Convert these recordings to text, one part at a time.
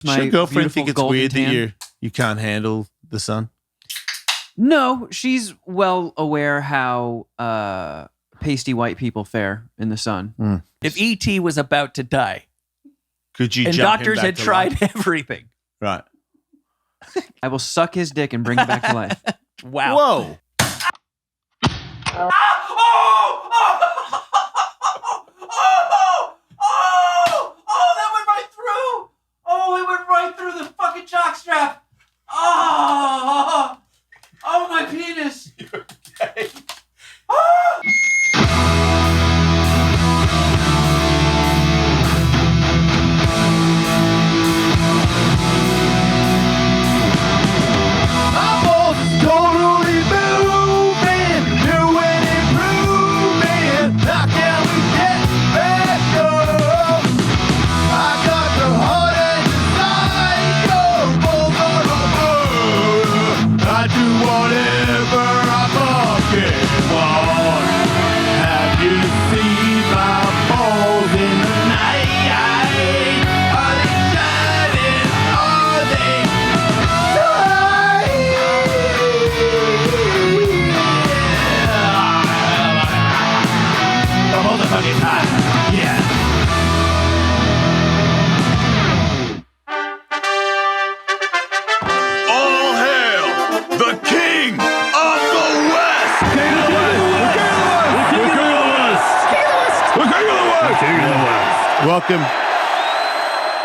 Does your girlfriend think it's weird that you can't handle the sun? No, she's well aware how pasty white people fare in the sun. If E.T. was about to die, could you? And jump doctors him back had to tried life? everything. Right. I will suck his dick and bring him back to life. Wow. Whoa. That went right through. Oh, it went right through the fucking jockstrap. Oh, my penis. Okay.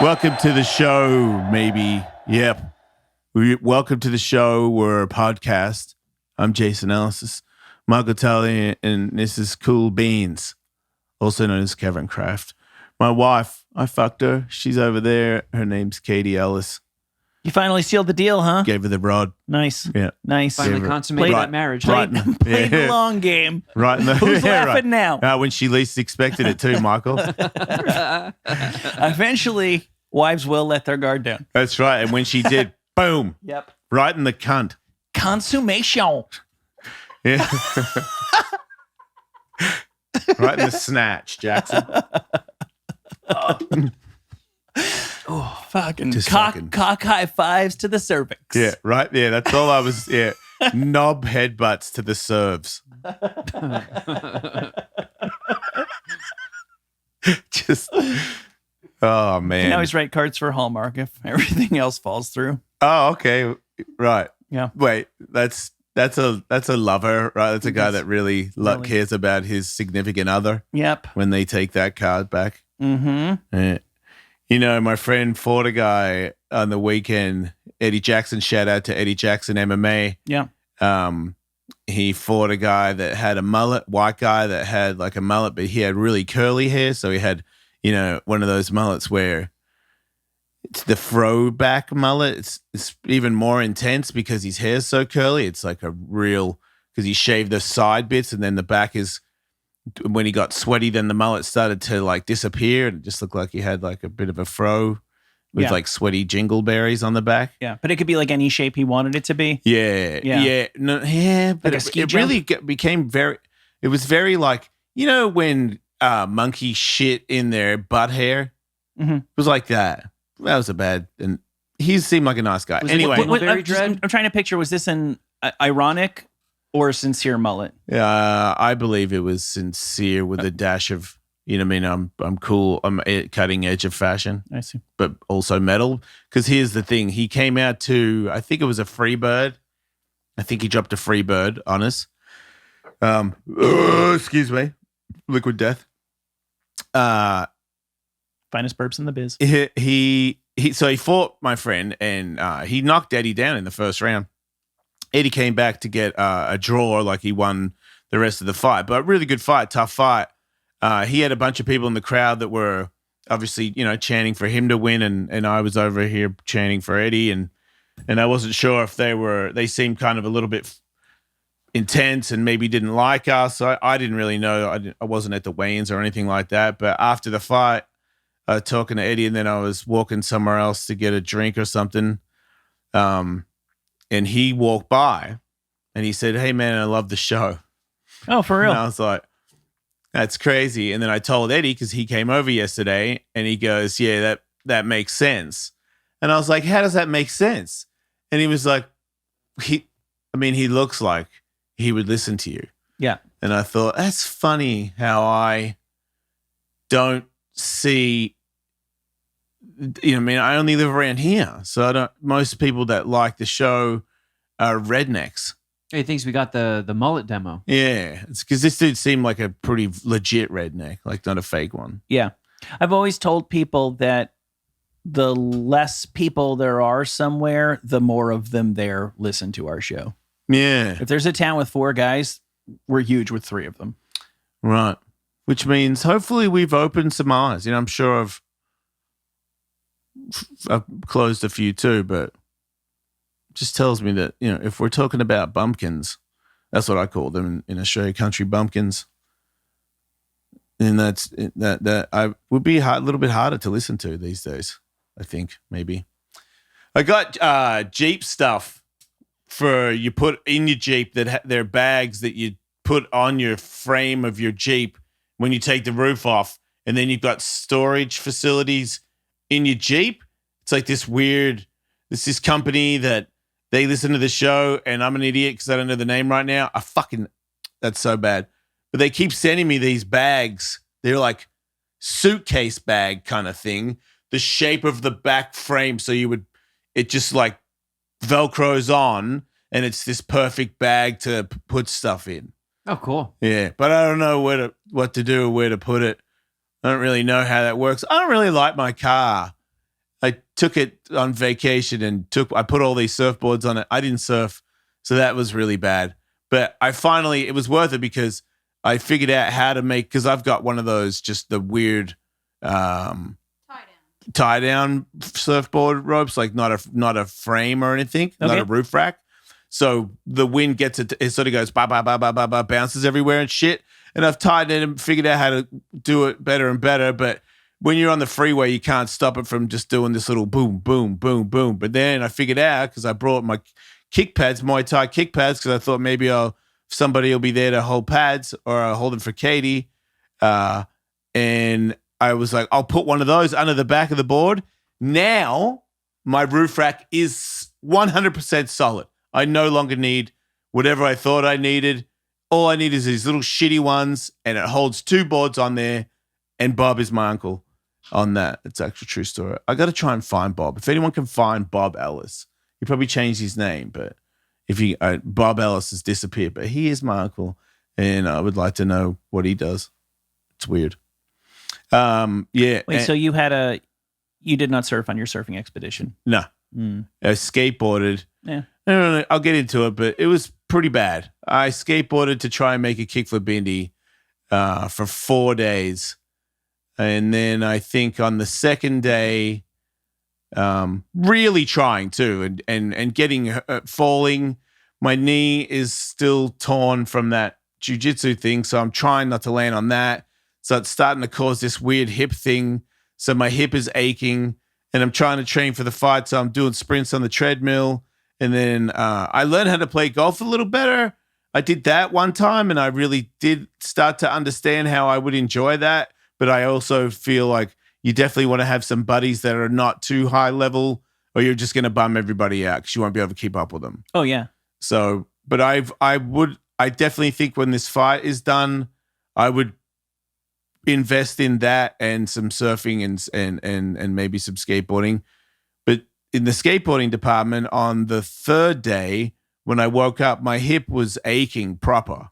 Welcome to the show, maybe. Yep. Welcome to the show. We're a podcast. I'm Jason Ellis, Michael Tully, and this is Cool Beans, also known as Kevin Kraft. My wife, I fucked her. She's over there. Her name's Katie Ellis. You finally sealed the deal, huh? Gave her the rod. Nice. Yeah. Nice. Finally consummated that marriage. Played the long game. Right. Who's laughing now? When she least expected it too, Michael. Eventually, wives will let their guard down. That's right. And when she did, boom. Yep. Right in the cunt. Consummation. Yeah. Right in the snatch, Jackson. Oh, fucking Just cock high fives to the cervix. Yeah, right there. That's all I was. Yeah, knob headbutts to the serves. Just, oh man. You can always write cards for Hallmark if everything else falls through. Oh, okay, right. Yeah. Wait, that's a lover, right? That's a guy that really cares about his significant other. Yep. When they take that card back. Mm-hmm. Yeah. You know, my friend fought a guy on the weekend, Eddie Jackson. Shout out to Eddie Jackson MMA. Yeah. He fought a guy that had a mullet, white guy that had like a mullet, but he had really curly hair. So he had, you know, one of those mullets where it's the throwback mullet. It's even more intense because his hair's so curly. It's like a real, because he shaved the side bits and then the back is, when he got sweaty, then the mullet started to like disappear and it just looked like he had like a bit of a fro with like sweaty jingleberries on the back. Yeah, but it could be like any shape he wanted it to be. Yeah. No, yeah, but like it really became very, it was very like, you know, when monkey shit in their butt hair? Mm-hmm. It was like that. That was a bad, and he seemed like a nice guy. Anyway. I'm trying to picture, was this an ironic or a sincere mullet? I believe it was sincere with a dash of, you know what I mean? I'm cool. I'm cutting edge of fashion. I see. But also metal. Because here's the thing. He came out to, I think it was a free bird. I think he dropped a free bird on us. Excuse me. Liquid death. Finest burps in the biz. So he fought my friend and he knocked Eddie down in the first round. Eddie came back to get a draw, like he won the rest of the fight. But really good fight, tough fight. He had a bunch of people in the crowd that were obviously, you know, chanting for him to win, and I was over here chanting for Eddie, and I wasn't sure if they seemed kind of a little bit intense and maybe didn't like us. So I didn't really know. I wasn't at the weigh-ins or anything like that. But after the fight, talking to Eddie, and then I was walking somewhere else to get a drink or something. And he walked by and he said, "Hey man, I love the show." Oh, for real? And I was like, that's crazy. And then I told Eddie, because he came over yesterday, and he goes, "Yeah, that makes sense." And I was like, how does that make sense? And he was like, he looks like he would listen to you. Yeah. And I thought, that's funny how I don't see, I only live around here. So most people that like the show are rednecks. He thinks we got the mullet demo. Yeah. It's because this dude seemed like a pretty legit redneck, like not a fake one. Yeah. I've always told people that the less people there are somewhere, the more of them there listen to our show. Yeah. If there's a town with 4 guys, we're huge with 3 of them. Right. Which means hopefully we've opened some eyes. I'm sure I've closed a few too, but it just tells me that, if we're talking about bumpkins, that's what I call them in Australia, country bumpkins. And that I would be a little bit harder to listen to these days, I think, maybe. I got Jeep stuff for you put in your Jeep that they're bags that you put on your frame of your Jeep when you take the roof off. And then you've got storage facilities in your Jeep. It's like this company that they listen to the show, and I'm an idiot because I don't know the name right now. That's so bad. But they keep sending me these bags. They're like suitcase bag kind of thing. The shape of the back frame. So it just like Velcros on, and it's this perfect bag to put stuff in. Oh, cool. Yeah. But I don't know what to do or where to put it. I don't really know how that works. I don't really like my car. I took it on vacation and I put all these surfboards on it. I didn't surf. So that was really bad. But it was worth it because I figured out how to because I've got one of those, just the weird tie down surfboard ropes, like not a frame or anything, not a roof rack. So the wind gets it sort of goes ba ba ba ba ba ba, bounces everywhere and shit. And I've tied it and figured out how to do it better and better. But when you're on the freeway, you can't stop it from just doing this little boom, boom, boom, boom. But then I figured out, because I brought my kick pads, Muay Thai kick pads, because I thought maybe somebody will be there to hold pads, or I'll hold them for Katie. And I was like, I'll put one of those under the back of the board. Now my roof rack is 100% solid. I no longer need whatever I thought I needed. All I need is these little shitty ones, and it holds 2 boards on there. And Bob is my uncle on that. It's actually a true story. I got to try and find Bob. If anyone can find Bob Ellis, he probably changed his name, but Bob Ellis has disappeared. But he is my uncle, and I would like to know what he does. It's weird. Yeah. Wait, so you did not surf on your surfing expedition? No. I skateboarded. Yeah. No, I'll get into it, but it was pretty bad. I skateboarded to try and make a kickflip bindi for 4 days. And then I think on the second day, really trying to, and getting falling. My knee is still torn from that jiu-jitsu thing, so I'm trying not to land on that. So it's starting to cause this weird hip thing. So my hip is aching, and I'm trying to train for the fight. So I'm doing sprints on the treadmill. And then I learned how to play golf a little better. I did that one time, and I really did start to understand how I would enjoy that. But I also feel like you definitely want to have some buddies that are not too high level, or you're just going to bum everybody out because you won't be able to keep up with them. Oh, yeah. So, but I definitely think when this fight is done, I would invest in that and some surfing and maybe some skateboarding. But in the skateboarding department, on the 3rd day, when I woke up, my hip was aching proper.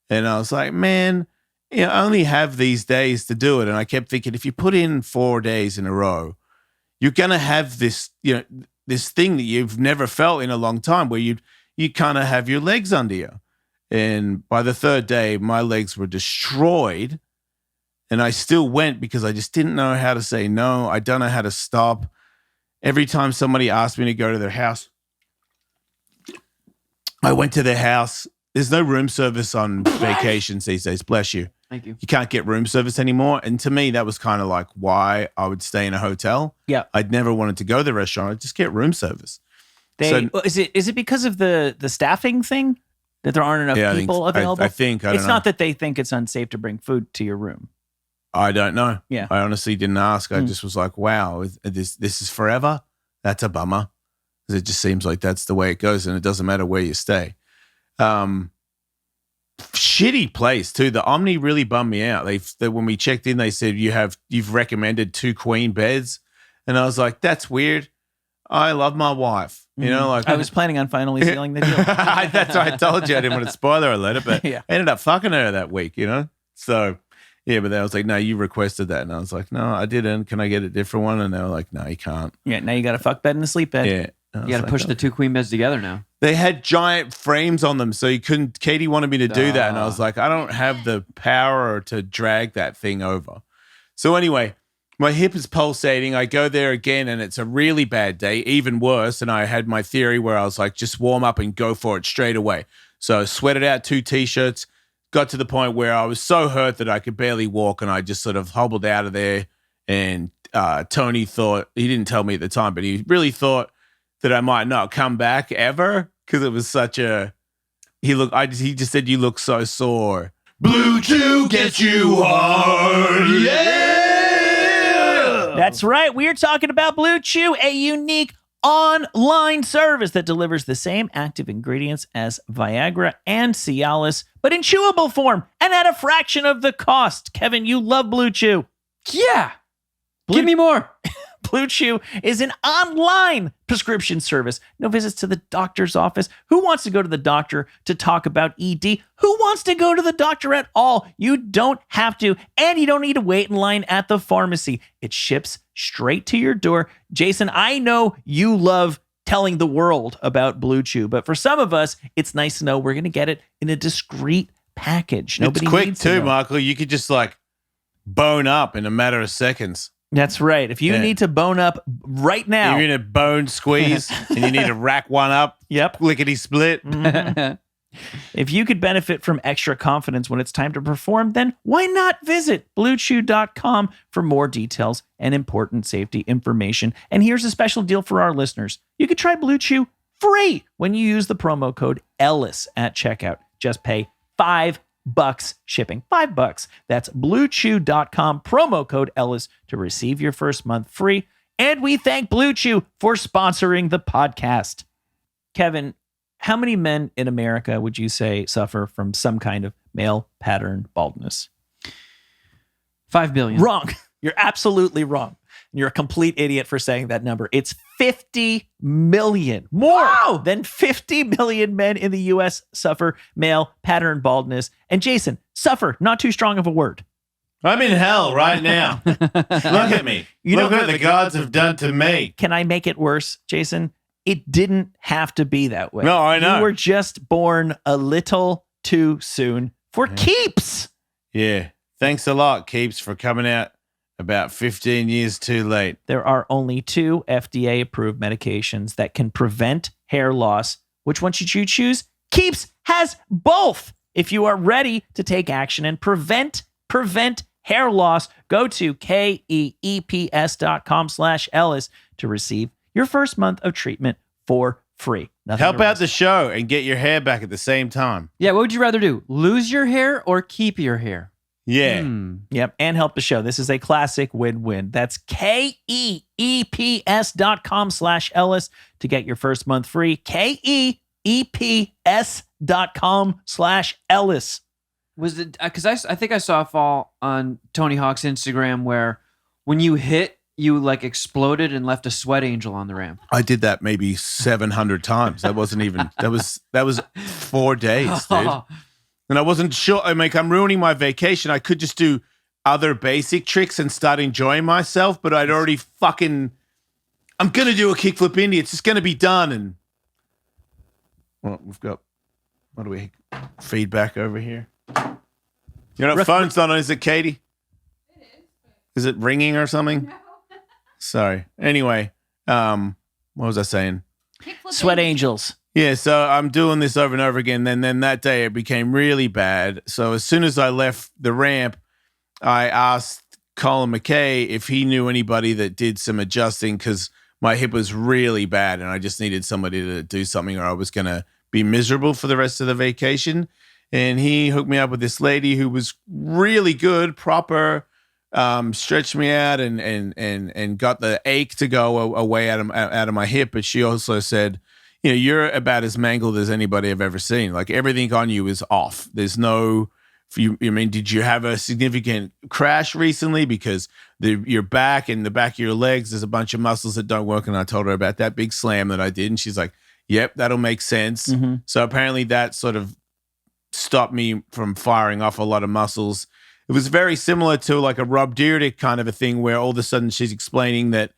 And I was like, man, I only have these days to do it. And I kept thinking, if you put in 4 days in a row, you're going to have this, this thing that you've never felt in a long time, where you kind of have your legs under you. And by the 3rd day, my legs were destroyed. And I still went because I just didn't know how to say no. I don't know how to stop. Every time somebody asked me to go to their house, I went to their house. There's no room service on vacations these days. Bless you. Thank you. You can't get room service anymore. And to me, that was kind of like why I would stay in a hotel. Yeah. I'd never wanted to go to the restaurant. I'd just get room service. Is it because of the staffing thing that there aren't enough people available? I don't know. It's not that they think it's unsafe to bring food to your room. I don't know. Yeah. I honestly didn't ask. I just was like, wow, this is forever. that's a bummer. 'Cause it just seems like that's the way it goes, and it doesn't matter where you stay. Shitty place too. The Omni really bummed me out. When we checked in, they said you've recommended 2 queen beds, and I was like, that's weird. I love my wife. You know, like I was planning on finally sealing the deal. That's why I told you I didn't want to spoiler alert it, but Yeah. I ended up fucking her that week. You know, so yeah. But then I was like, no, you requested that, and I was like, no, I didn't. Can I get a different one? And they were like, no, you can't. Yeah, now you got a fuck bed and a sleep bed. Yeah. You got to push the 2 queen beds together now. They had giant frames on them, so you couldn't. Katie wanted me to do that, and I was like, I don't have the power to drag that thing over. So anyway, my hip is pulsating. I go there again, and it's a really bad day, even worse. And I had my theory where I was like, just warm up and go for it straight away. So I sweated out 2 T-shirts, got to the point where I was so hurt that I could barely walk, and I just sort of hobbled out of there. And Tony thought, he didn't tell me at the time, but he really thought that I might not come back ever because it was such a. He just said, you look so sore. Blue Chew gets you hard, yeah. That's right. We are talking about Blue Chew, a unique online service that delivers the same active ingredients as Viagra and Cialis, but in chewable form and at a fraction of the cost. Kevin, you love Blue Chew. Yeah. Give me more. Blue Chew is an online prescription service. No visits to the doctor's office. Who wants to go to the doctor to talk about ED? Who wants to go to the doctor at all? You don't have to, and you don't need to wait in line at the pharmacy. It ships straight to your door. Jason, I know you love telling the world about Blue Chew, but for some of us, it's nice to know we're going to get it in a discreet package. Nobody it's quick needs to too, know. Michael. You could just like bone up in a matter of seconds. That's right. If you need to bone up right now. You're in a bone squeeze and you need to rack one up. Yep. Lickety split. If you could benefit from extra confidence when it's time to perform, then why not visit BlueChew.com for more details and important safety information. And here's a special deal for our listeners. You could try Blue Chew free when you use the promo code Ellis at checkout. Just pay $5 shipping. $5. That's BlueChew.com, promo code Ellis to receive your first month free. And we thank Blue Chew for sponsoring the podcast. Kevin, how many men in America would you say suffer from some kind of male pattern baldness? 5 billion. Wrong. You're absolutely wrong. You're a complete idiot for saying that number. It's 50 million. More than 50 million men in the U.S. suffer male pattern baldness. And Jason, suffer, not too strong of a word. I'm in hell right now. Look at me. Look what the gods have done to me. Can I make it worse, Jason? It didn't have to be that way. No, I know. You were just born a little too soon for keeps. Yeah. Thanks a lot, Keeps, for coming out about 15 years too late. There are only 2 FDA-approved medications that can prevent hair loss. Which one should you choose? Keeps has both. If you are ready to take action and prevent hair loss, go to keeps.com/Ellis to receive your first month of treatment for free. Nothing Help to out risk. the show and get your hair back at the same time. Yeah, what would you rather do? Lose your hair or keep your hair? Yeah. Yep, and help the show. This is a classic win-win. That's keeps.com/Ellis to get your first month free. keeps.com/Ellis. Was it because I think I saw a fall on Tony Hawk's Instagram where when you hit, you like exploded and left a sweat angel on the ramp. I did that maybe 700 times. That wasn't even, that was 4 days, dude. And I wasn't sure. I'm ruining my vacation. I could just do other basic tricks and start enjoying myself, but I'd already I'm going to do a kickflip indie. It's just going to be done. And well, we've got, feedback over here. Your phone's not on, is it, Katie? It is. Is it ringing or something? No. Sorry. Anyway, what was I saying? Sweat angels. Yeah, so I'm doing this over and over again. Then that day it became really bad. So as soon as I left the ramp, I asked Colin McKay if he knew anybody that did some adjusting because my hip was really bad and I just needed somebody to do something or I was going to be miserable for the rest of the vacation. And he hooked me up with this lady who was really good, proper stretched me out and got the ache to go away out of my hip. But she also said, you know, you're about as mangled as anybody I've ever seen. Like everything on you is off. There's no, I mean, did you have a significant crash recently? Because your back and the back of your legs, there's a bunch of muscles that don't work. And I told her about that big slam that I did. And she's like, yep, that'll make sense. Mm-hmm. So apparently that sort of stopped me from firing off a lot of muscles. It was very similar to like a Rob Dyrdek kind of a thing where all of a sudden she's explaining that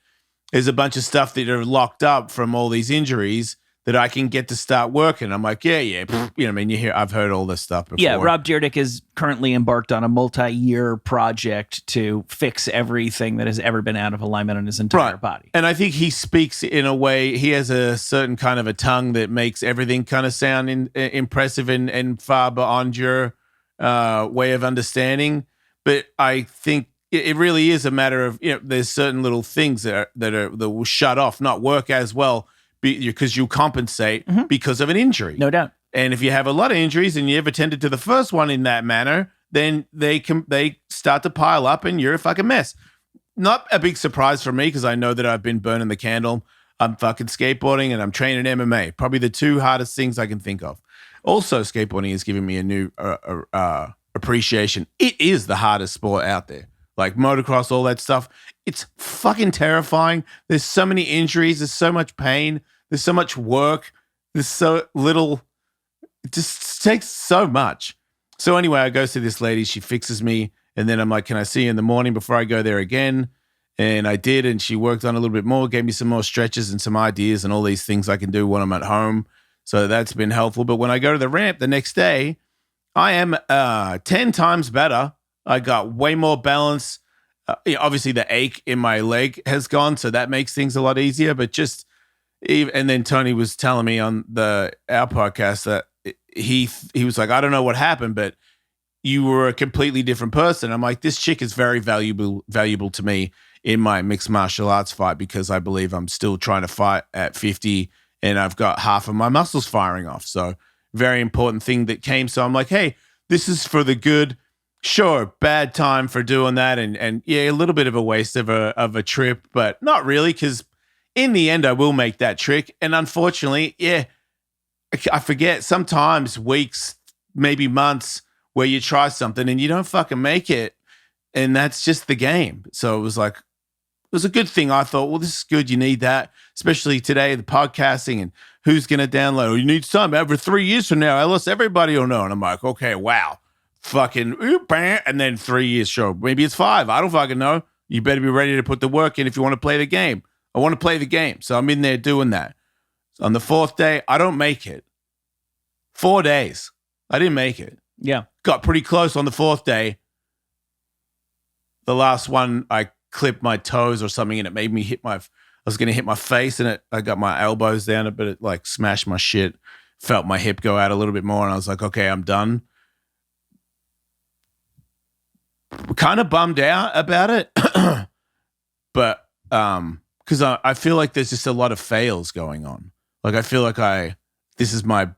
there's a bunch of stuff that are locked up from all these injuries that I can get to start working. I'm like, yeah. You know what I mean? I've heard all this stuff before. Yeah, Rob Dyrdek is currently embarked on a multi-year project to fix everything that has ever been out of alignment on his entire body. And I think he speaks in a way, he has a certain kind of a tongue that makes everything kind of sound impressive and far beyond your way of understanding. But I think it really is a matter of, you know, there's certain little things that will shut off, not work as well, because you compensate because of an injury. No doubt. And if you have a lot of injuries and you ever tended to the first one in that manner, then they start to pile up and you're a fucking mess. Not a big surprise for me because I know that I've been burning the candle. I'm fucking skateboarding and I'm training MMA. Probably the two hardest things I can think of. Also, skateboarding has given me a new appreciation. It is the hardest sport out there. Like motocross, all that stuff. It's fucking terrifying. There's so many injuries. There's so much pain. There's so much work. There's so little. It just takes so much. So anyway, I go to this lady. She fixes me. And then I'm like, can I see you in the morning before I go there again? And I did. And she worked on a little bit more, gave me some more stretches and some ideas and all these things I can do when I'm at home. So that's been helpful. But when I go to the ramp the next day, I am 10 times better. I got way more balance. Obviously, the ache in my leg has gone, so that makes things a lot easier. But and then Tony was telling me on our podcast that he was like, I don't know what happened, but you were a completely different person. I'm like, this chick is very valuable to me in my mixed martial arts fight because I believe I'm still trying to fight at 50 and I've got half of my muscles firing off. So very important thing that came. So I'm like, hey, this is for the good. Sure, bad time for doing that, and yeah, a little bit of a waste of a trip, but not really, because in the end, I will make that trick. And unfortunately, yeah, I forget sometimes weeks, maybe months, where you try something and you don't fucking make it, and that's just the game. So it was like, it was a good thing. I thought, well, this is good. You need that, especially today, the podcasting and who's going to download. Oh, you need some over 3 years from now, Ellis, everybody will know. And I'm like, okay, wow. Fucking, and then 3 years, sure. Maybe it's 5. I don't fucking know. You better be ready to put the work in if you want to play the game. I want to play the game. So I'm in there doing that. On the 4th day, I don't make it. 4 days. I didn't make it. Yeah. Got pretty close on the 4th day. The last one, I clipped my toes or something and it made me I was going to hit my face and I got my elbows down, but it like smashed my shit. Felt my hip go out a little bit more and I was like, okay, I'm done. Kind of bummed out about it, but because I feel like there's just a lot of fails going on. Like I feel like this is my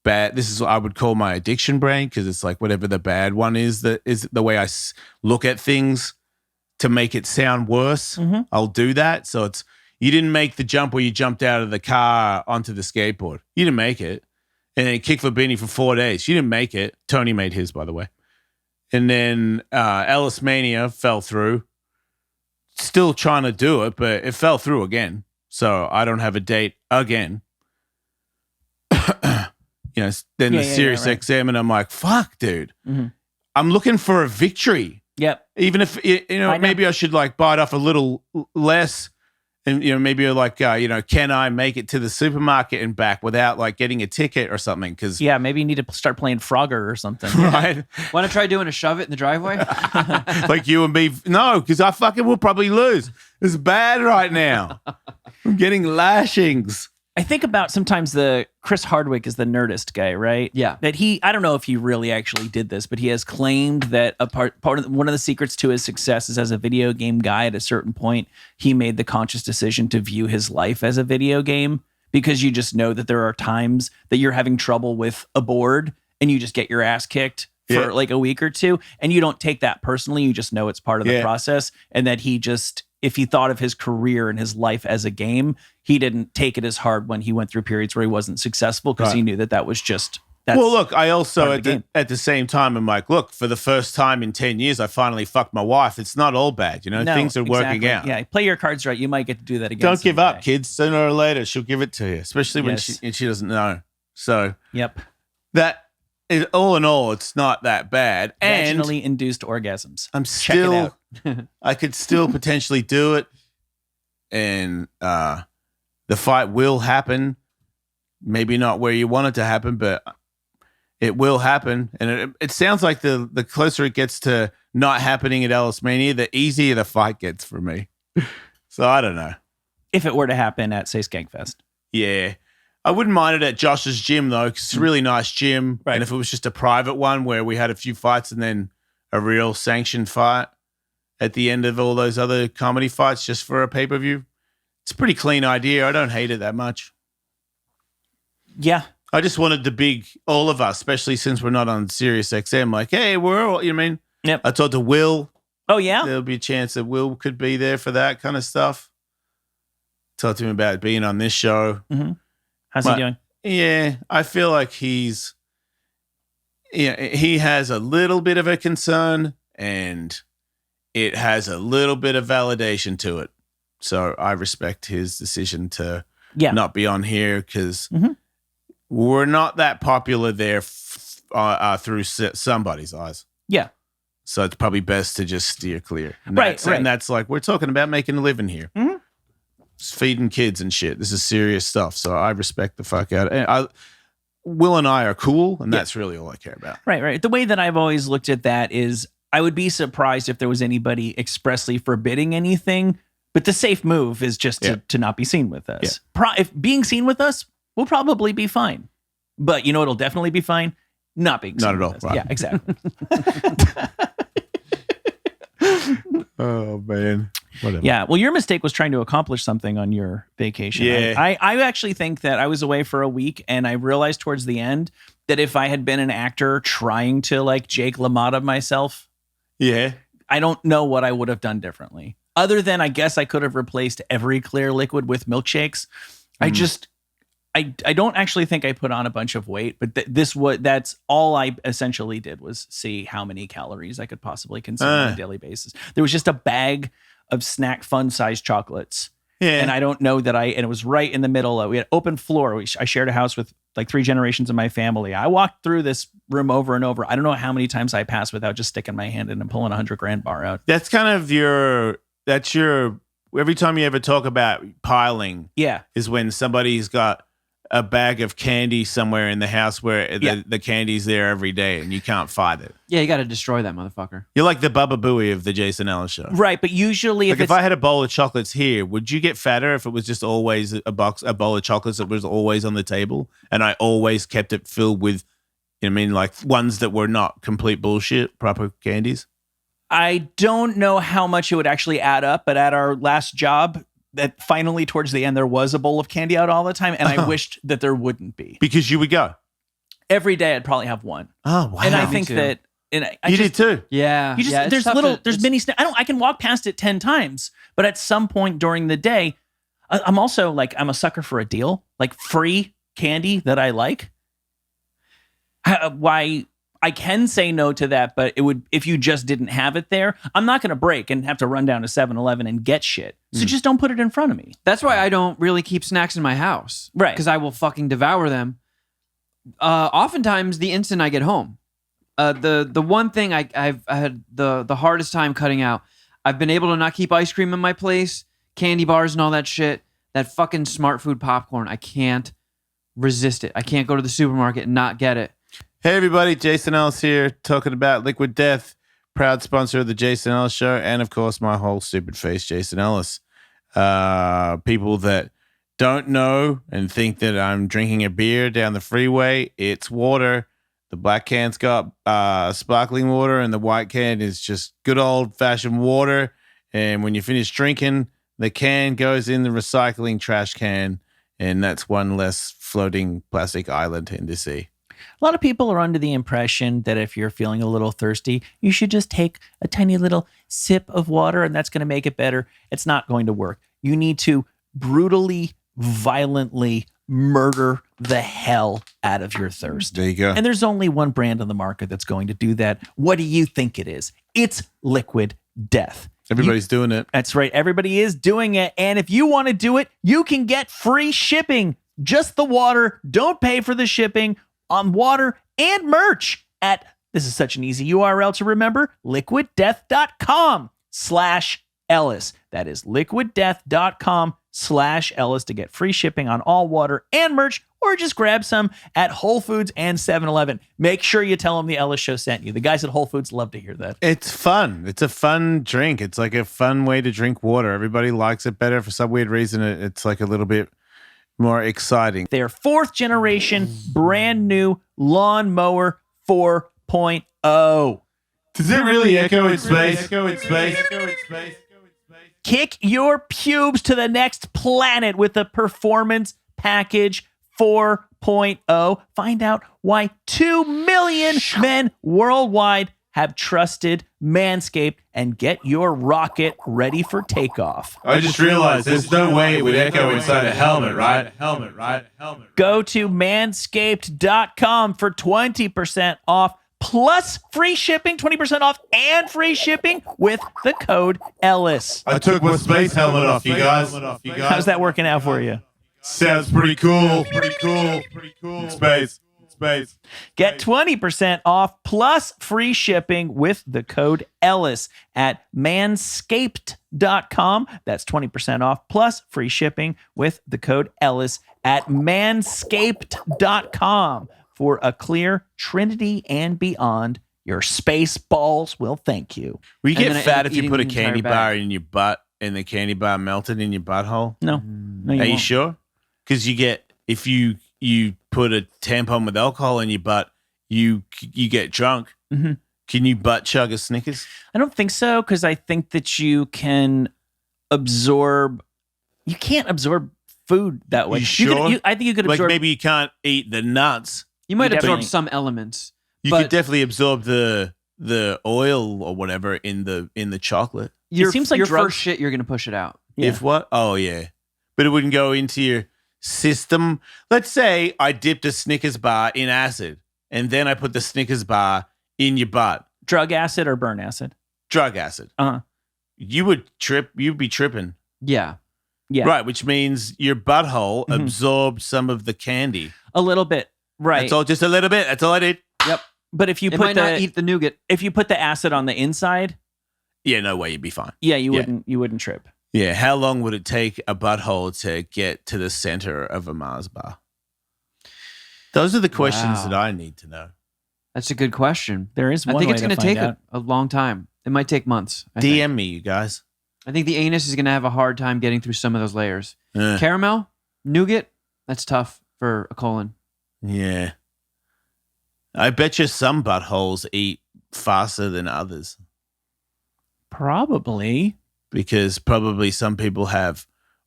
bad. This is what I would call my addiction brain because it's like whatever the bad one is that is the way I look at things to make it sound worse. Mm-hmm. I'll do that. So it's you didn't make the jump where you jumped out of the car onto the skateboard. You didn't make it, and then kick for Benny for 4 days. You didn't make it. Tony made his, by the way. And then Ellismania fell through. Still trying to do it, but it fell through again. So I don't have a date again. Then the Sirius XM, and I'm like, fuck, dude. Mm-hmm. I'm looking for a victory. Yep. Even if, maybe I should like bite off a little less. And, maybe like, can I make it to the supermarket and back without like getting a ticket or something? Because maybe you need to start playing Frogger or something. Right. Want to try doing a shove it in the driveway? Like you and me. No, because I fucking will probably lose. It's bad right now. I'm getting lashings. I think about sometimes Chris Hardwick is the Nerdist guy, right? Yeah. That I don't know if he really actually did this, but he has claimed that one of the secrets to his success is as a video game guy. At a certain point, he made the conscious decision to view his life as a video game because you just know that there are times that you're having trouble with a board and you just get your ass kicked for like a week or two, and you don't take that personally. You just know it's part of the Yeah. process, and that he just, if he thought of his career and his life as a game, he didn't take it as hard when he went through periods where he wasn't successful, because he knew that was just. Well, look, I also part of at the same time, I'm like, look, for the first time in 10 years, I finally fucked my wife. It's not all bad, you know. No, Things are working exactly. out. Yeah, play your cards right. You might get to do that again. Don't give up, someday. kids. Sooner or later, she'll give it to you, especially when Yes. she doesn't know. So Yep. that is, all in all, it's not that bad. And Vaginally induced orgasms. I'm Check it still, out. I could still potentially do it, and the fight will happen. Maybe not where you want it to happen, but it will happen. And it sounds like the closer it gets to not happening at Ellismania, the easier the fight gets for me. So I don't know. If it were to happen at, say, Skankfest. Yeah. I wouldn't mind it at Josh's gym, though, because it's a really nice gym. Right. And if it was just a private one where we had a few fights and then a real sanctioned fight at the end of all those other comedy fights just for a pay-per-view, it's a pretty clean idea. I don't hate it that much. Yeah. I just wanted the big, all of us, especially since we're not on Sirius XM, like, hey, we're all, you know what I mean? Yep. I talked to Will. Oh, yeah? There'll be a chance that Will could be there for that kind of stuff. Talked to him about being on this show. Mm-hmm. How's But- he doing? Yeah, I feel like he has a little bit of a concern, and it has a little bit of validation to it. So I respect his decision to Yeah. not be on here, because Mhm. we're not that popular there through somebody's eyes. Yeah. So it's probably best to just steer clear. And Right, that's, right. And that's like, we're talking about making a living here. Mhm. It's feeding kids and shit. This is serious stuff. So I respect the fuck out of it. And Will and I are cool, and that's really all I care about. Right, right. The way that I've always looked at that is I would be surprised if there was anybody expressly forbidding anything, but the safe move is just to not be seen with us. If being seen with us, we'll probably be fine. But you know it'll definitely be fine? Not being seen Not at with all, us. right. Yeah, exactly. Oh, man. Whatever. Yeah. Well, your mistake was trying to accomplish something on your vacation. Yeah. I actually think that I was away for a week, and I realized towards the end that if I had been an actor trying to like Jake LaMotta myself, Yeah. I don't know what I would have done differently. Other than I guess I could have replaced every clear liquid with milkshakes. I don't actually think I put on a bunch of weight, but that's all I essentially did was see how many calories I could possibly consume on a daily basis. There was just a bag of snack fun size chocolates. Yeah. And I don't know that and it was right in the middle. We had open floor. I shared a house with like 3 generations of my family. I walked through this room over and over. I don't know how many times I passed without just sticking my hand in and pulling $100,000 bar out. That's kind of every time you ever talk about piling Yeah. is when somebody's got a bag of candy somewhere in the house where the candy's there every day and you can't fight it. Yeah, you got to destroy that motherfucker. You're like the Bubba Booey of the Jason Ellis show. Right. But usually Like if I had a bowl of chocolates here, would you get fatter if it was just always a bowl of chocolates that was always on the table and I always kept it filled with, you know what I mean, like ones that were not complete bullshit, proper candies? I don't know how much it would actually add up, but at our last job, that finally towards the end, there was a bowl of candy out all the time. And I wished that there wouldn't be. Because you would go. Every day I'd probably have one. Oh, wow. And I Me think too. that, and I You just, did too. Yeah. you just, yeah, it's there's tough there's mini snacks. I can walk past it 10 times, but at some point during the day, I'm also like, I'm a sucker for a deal, like free candy that I like. Why I can say no to that, but it would, if you just didn't have it there, I'm not going to break and have to run down to 7-Eleven and get shit. So just don't put it in front of me. That's why I don't really keep snacks in my house. Right. Because I will fucking devour them. Oftentimes, the instant I get home. The one thing I've had the hardest time cutting out, I've been able to not keep ice cream in my place, candy bars and all that shit. That fucking smart food popcorn, I can't resist it. I can't go to the supermarket and not get it. Hey, everybody. Jason Ellis here talking about Liquid Death, proud sponsor of the Jason Ellis Show, and, of course, my whole stupid face, Jason Ellis. People that don't know and think that I'm drinking a beer down the freeway, it's water. The black can's got sparkling water, and the white can is just good old-fashioned water. And when you finish drinking, the can goes in the recycling trash can, and that's one less floating plastic island in the sea. A lot of people are under the impression that if you're feeling a little thirsty, you should just take a tiny little sip of water and that's going to make it better. It's not going to work. You need to brutally, violently murder the hell out of your thirst. There you go. And there's only one brand on the market that's going to do that. What do you think it is? It's Liquid Death. Everybody's doing it. That's right. Everybody is doing it. And if you want to do it, you can get free shipping. Just the water. Don't pay for the shipping on water and merch at, this is such an easy URL to remember, liquiddeath.com/Ellis. That is liquiddeath.com/Ellis to get free shipping on all water and merch, or just grab some at Whole Foods and 7-Eleven. Make sure you tell them the Ellis Show sent you. The guys at Whole Foods love to hear that. It's fun. It's a fun drink. It's like a fun way to drink water. Everybody likes it better. For some weird reason, it's like a little bit more exciting. Their 4th generation brand new lawnmower 4.0. Does it really echo in space? Kick your pubes to the next planet with the Performance Package 4.0. Find out why 2 million men worldwide have trusted Manscaped and get your rocket ready for takeoff. I just realized there's no way it would echo inside a helmet, right? Go to manscaped.com for 20% off plus free shipping, 20% off and free shipping with the code Ellis. I took my space helmet off, you guys. How's that working out for you? Sounds pretty cool. Space. Get 20% off plus free shipping with the code Ellis at manscaped.com. That's 20% off plus free shipping with the code Ellis at manscaped.com for a clear Trinity and beyond. Your space balls will thank you. Will you And get then fat if you eating put a the entire candy bag. bar in your butt and the candy bar melted in your butthole? No, you Are you won't. sure? Because if you put a tampon with alcohol in your butt, you get drunk. Mm-hmm. Can you butt chug a Snickers? I don't think so, because I think that you can absorb. You can't absorb food that way. You sure? I think you could Like absorb. maybe you can't eat the nuts. You might You absorb definitely- some elements. You But- could definitely absorb the oil or whatever in the chocolate. Your, seems like your drugs- first shit, you're going to push it out. Yeah. If what? Oh yeah, but it wouldn't go into your system. Let's say I dipped a Snickers bar in acid, and then I put the Snickers bar in your butt. drug acid or burn acid. Drug acid. Uh-huh. You would trip. You'd be tripping. Yeah. Yeah, Right, which means your butthole Mhm. absorbed some of the candy. a little bit. Right. That's all, just a little bit. That's all I did. But if you It put might not the eat the nougat. if you put the acid on the inside, Yeah, no way, you'd be fine. yeah, you Yeah. wouldn't trip. Yeah, how long would it take a butthole to get to the center of a Mars bar? Those are the questions Wow. that I need to know. That's a good question. There is I one think way it's to going to find take out. a long time. It might take months. I think. DM me, you guys. I think the anus is going to have a hard time getting through some of those layers. Uh, Caramel, nougat, that's tough for a colon. yeah. I bet you some buttholes eat faster than others Probably. because probably some people have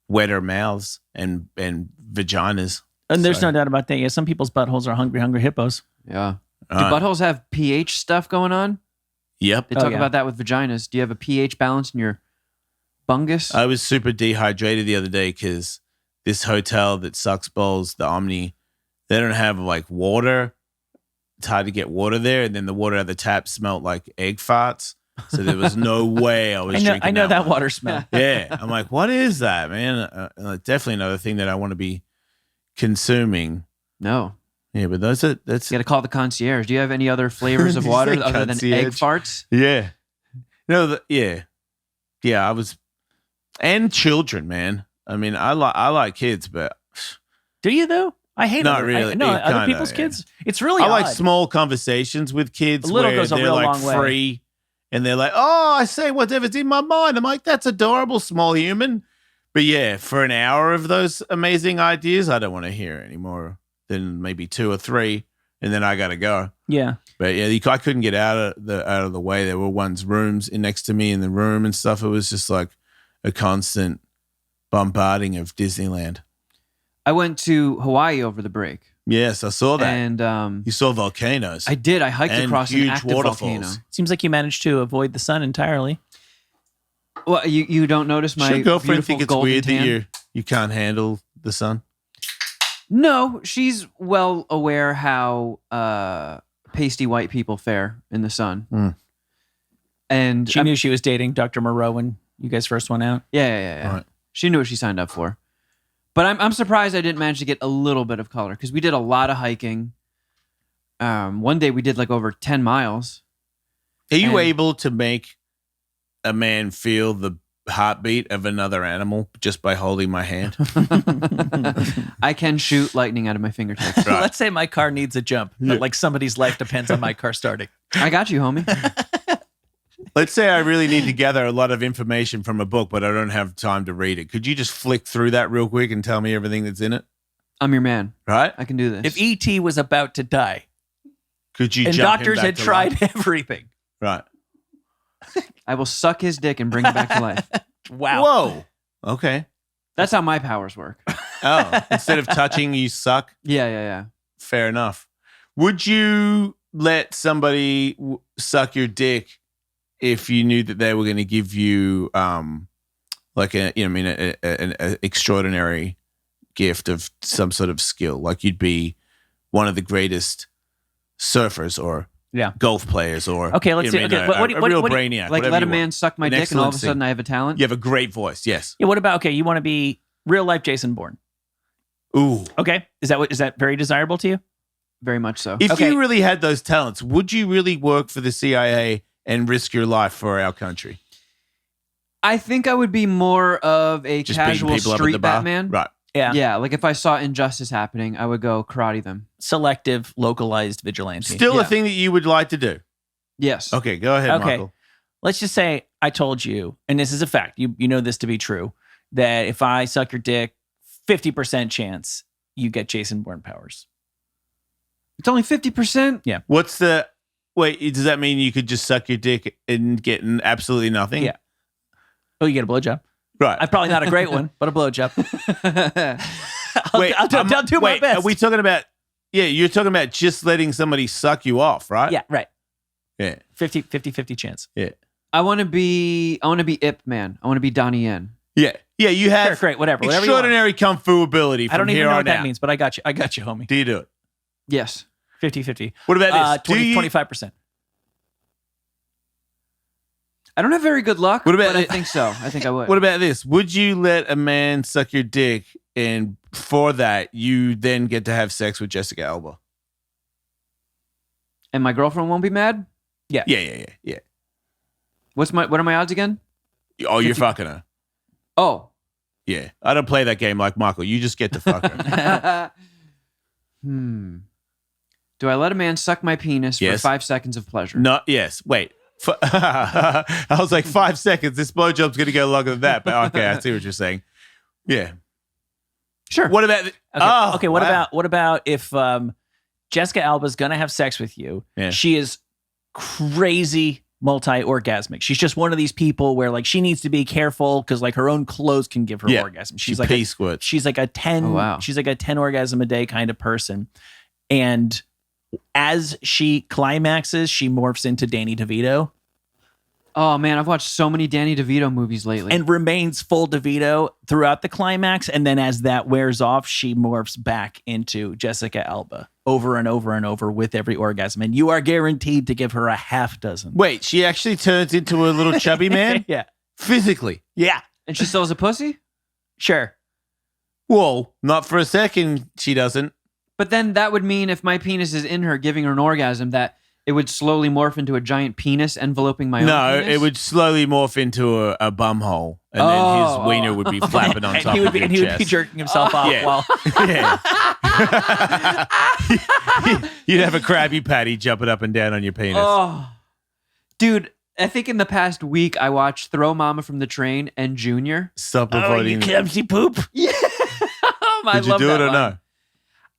wetter mouths and vaginas. And there's So- no doubt about that. Yeah, some people's buttholes are hungry hippos. Yeah. Do Uh, buttholes have pH stuff going on? Yep. They Oh, talk yeah. about that with vaginas. Do you have a pH balance in your bungus? I was super dehydrated the other day because this hotel that sucks balls, the Omni, they don't have like water. It's hard to get water there, and then the water out of the tap smelled like egg farts. So there was no way I was drinking. I know that one. water smell. Yeah, I'm like, what is that, man? Definitely another thing that I want to be consuming. No. Yeah, but that's You got to call the concierge. Do you have any other flavors of Did you water say other than egg concierge? farts? yeah. No, yeah. I was, and children, man. I mean, I like kids, but Do you though? I hate Not other, really. no, It other kinda, people's yeah. kids. It's really I like odd. small conversations with kids A little where goes a they're real like long way. free and they're like, oh, I say whatever's in my mind. I'm like, that's adorable, small human. But yeah, for an hour of those amazing ideas, I don't want to hear any more than maybe 2 or 3, and then I gotta go. Yeah. But yeah, I couldn't get out of the way. There were one's rooms in next to me in the room and stuff. It was just like a constant bombarding of Disneyland. I went to Hawaii over the break. Yes, I saw that. And You saw volcanoes. I did. I hiked And across an huge active waterfalls. volcano. Seems like you managed to avoid the sun entirely. Well, you don't notice my Does your girlfriend beautiful think it's golden weird tan? that you can't handle the sun? No, she's well aware how pasty white people fare in the sun. Mm. And She knew she was dating Dr. Moreau when you guys first went out. Yeah. Right. She knew what she signed up for. But I'm surprised I didn't manage to get a little bit of color because we did a lot of hiking. One day we did like over 10 miles. Are you And- able to make a man feel the heartbeat of another animal just by holding my hand? I can shoot lightning out of my fingertips. Right. Let's say my car needs a jump, but like somebody's life depends on my car starting. I got you, homie. Let's say I really need to gather a lot of information from a book, but I don't have time to read it. Could you just flick through that real quick and tell me everything that's in it? I'm your man. Right? I can do this. If E.T. was about to die Could you and jump him doctors back had to tried life? everything. Right. I will suck his dick and bring him back to life. Wow. Whoa. Okay. That's how my powers work. Oh, instead of touching, you suck? Yeah. Fair enough. Would you let somebody suck your dick if you knew that they were going to give you like an extraordinary gift of some sort of skill? Like you'd be one of the greatest surfers or golf players or Okay, let's see. a real brainiac. Like whatever let a you man want. suck my An dick and all of a excellency. sudden I have a talent. You have a great voice. Yes. Yeah, what about, okay, you want to be real life Jason Bourne. Ooh. Okay. Is that very desirable to you? Very much so. If Okay. you really had those talents, would you really work for the CIA and risk your life for our country? I think I would be more of a Just beating casual people up at the street bar? Batman. Right. Yeah. Yeah, like if I saw injustice happening, I would go karate them. Selective, localized vigilante. Still Yeah. a thing that you would like to do. Yes. Okay, go ahead, Okay. Michael. Let's just say I told you, and this is a fact, you know this to be true, that if I suck your dick, 50% chance you get Jason Bourne powers. It's only 50%. What's the wait? Does that mean you could just suck your dick and get absolutely nothing? Yeah. Oh, you get a blowjob. Right. I'm probably not a great one, but a blowjob. Wait, I'll do my wait, best. Are we talking about? Yeah, you're talking about just letting somebody suck you off, right? Yeah, right. Yeah. 50 chance. Yeah. I want to be Ip Man. I want to be Donnie Yen. Yeah. Yeah. You Sure, have great, whatever you want. extraordinary kung fu ability. From I don't even here know on what that out. means, but I got you, homie. Do you do it? Yes. 50. What about this? 25%. I don't have very good luck, What about but I it? think so. I think I would. What about this? Would you let a man suck your dick, and for that, you then get to have sex with Jessica Alba? And my girlfriend won't be mad? Yeah. What are my odds again? Oh, you're 50. fucking her. Oh. Yeah. I don't play that game like Michael. You just get to fuck her. Do I let a man suck my penis Yes. for 5 seconds of pleasure? No. Yes. Wait. I was like 5 seconds. This blowjob's going to go longer than that. But okay, I see what you're saying. Yeah. Sure. What about? Okay. What about if Jessica Alba's gonna have sex with you? Yeah. She is crazy multi-orgasmic. She's just one of these people where like she needs to be careful because like her own clothes can give her orgasm. She's like pee squirts. she's like a 10. Oh, wow. She's like a 10 orgasm a day kind of person, and as she climaxes, she morphs into Danny DeVito Oh man, I've watched so many Danny DeVito movies lately. and remains full DeVito throughout the climax. And then as that wears off, she morphs back into Jessica Alba over and over and over with every orgasm. And you are guaranteed to give her a half dozen. Wait, she actually turns into a little chubby man? Yeah. Physically? Yeah. and she still has a pussy? Sure. Whoa, not for a second she doesn't. But then that would mean if my penis is in her giving her an orgasm that it would slowly morph into a giant penis enveloping my own No, penis? it would slowly morph into a bum hole. And then his wiener would be flapping on And top he would of be, your and he would chest. be jerking himself off Yeah. while Yeah. You'd have a Krabby Patty jumping up and down on your penis. Oh. Dude, I think in the past week I watched Throw Mama from the Train and Junior. Stop oh, you avoiding. clumsy poop. Yeah. I Did you love do that it or line. no?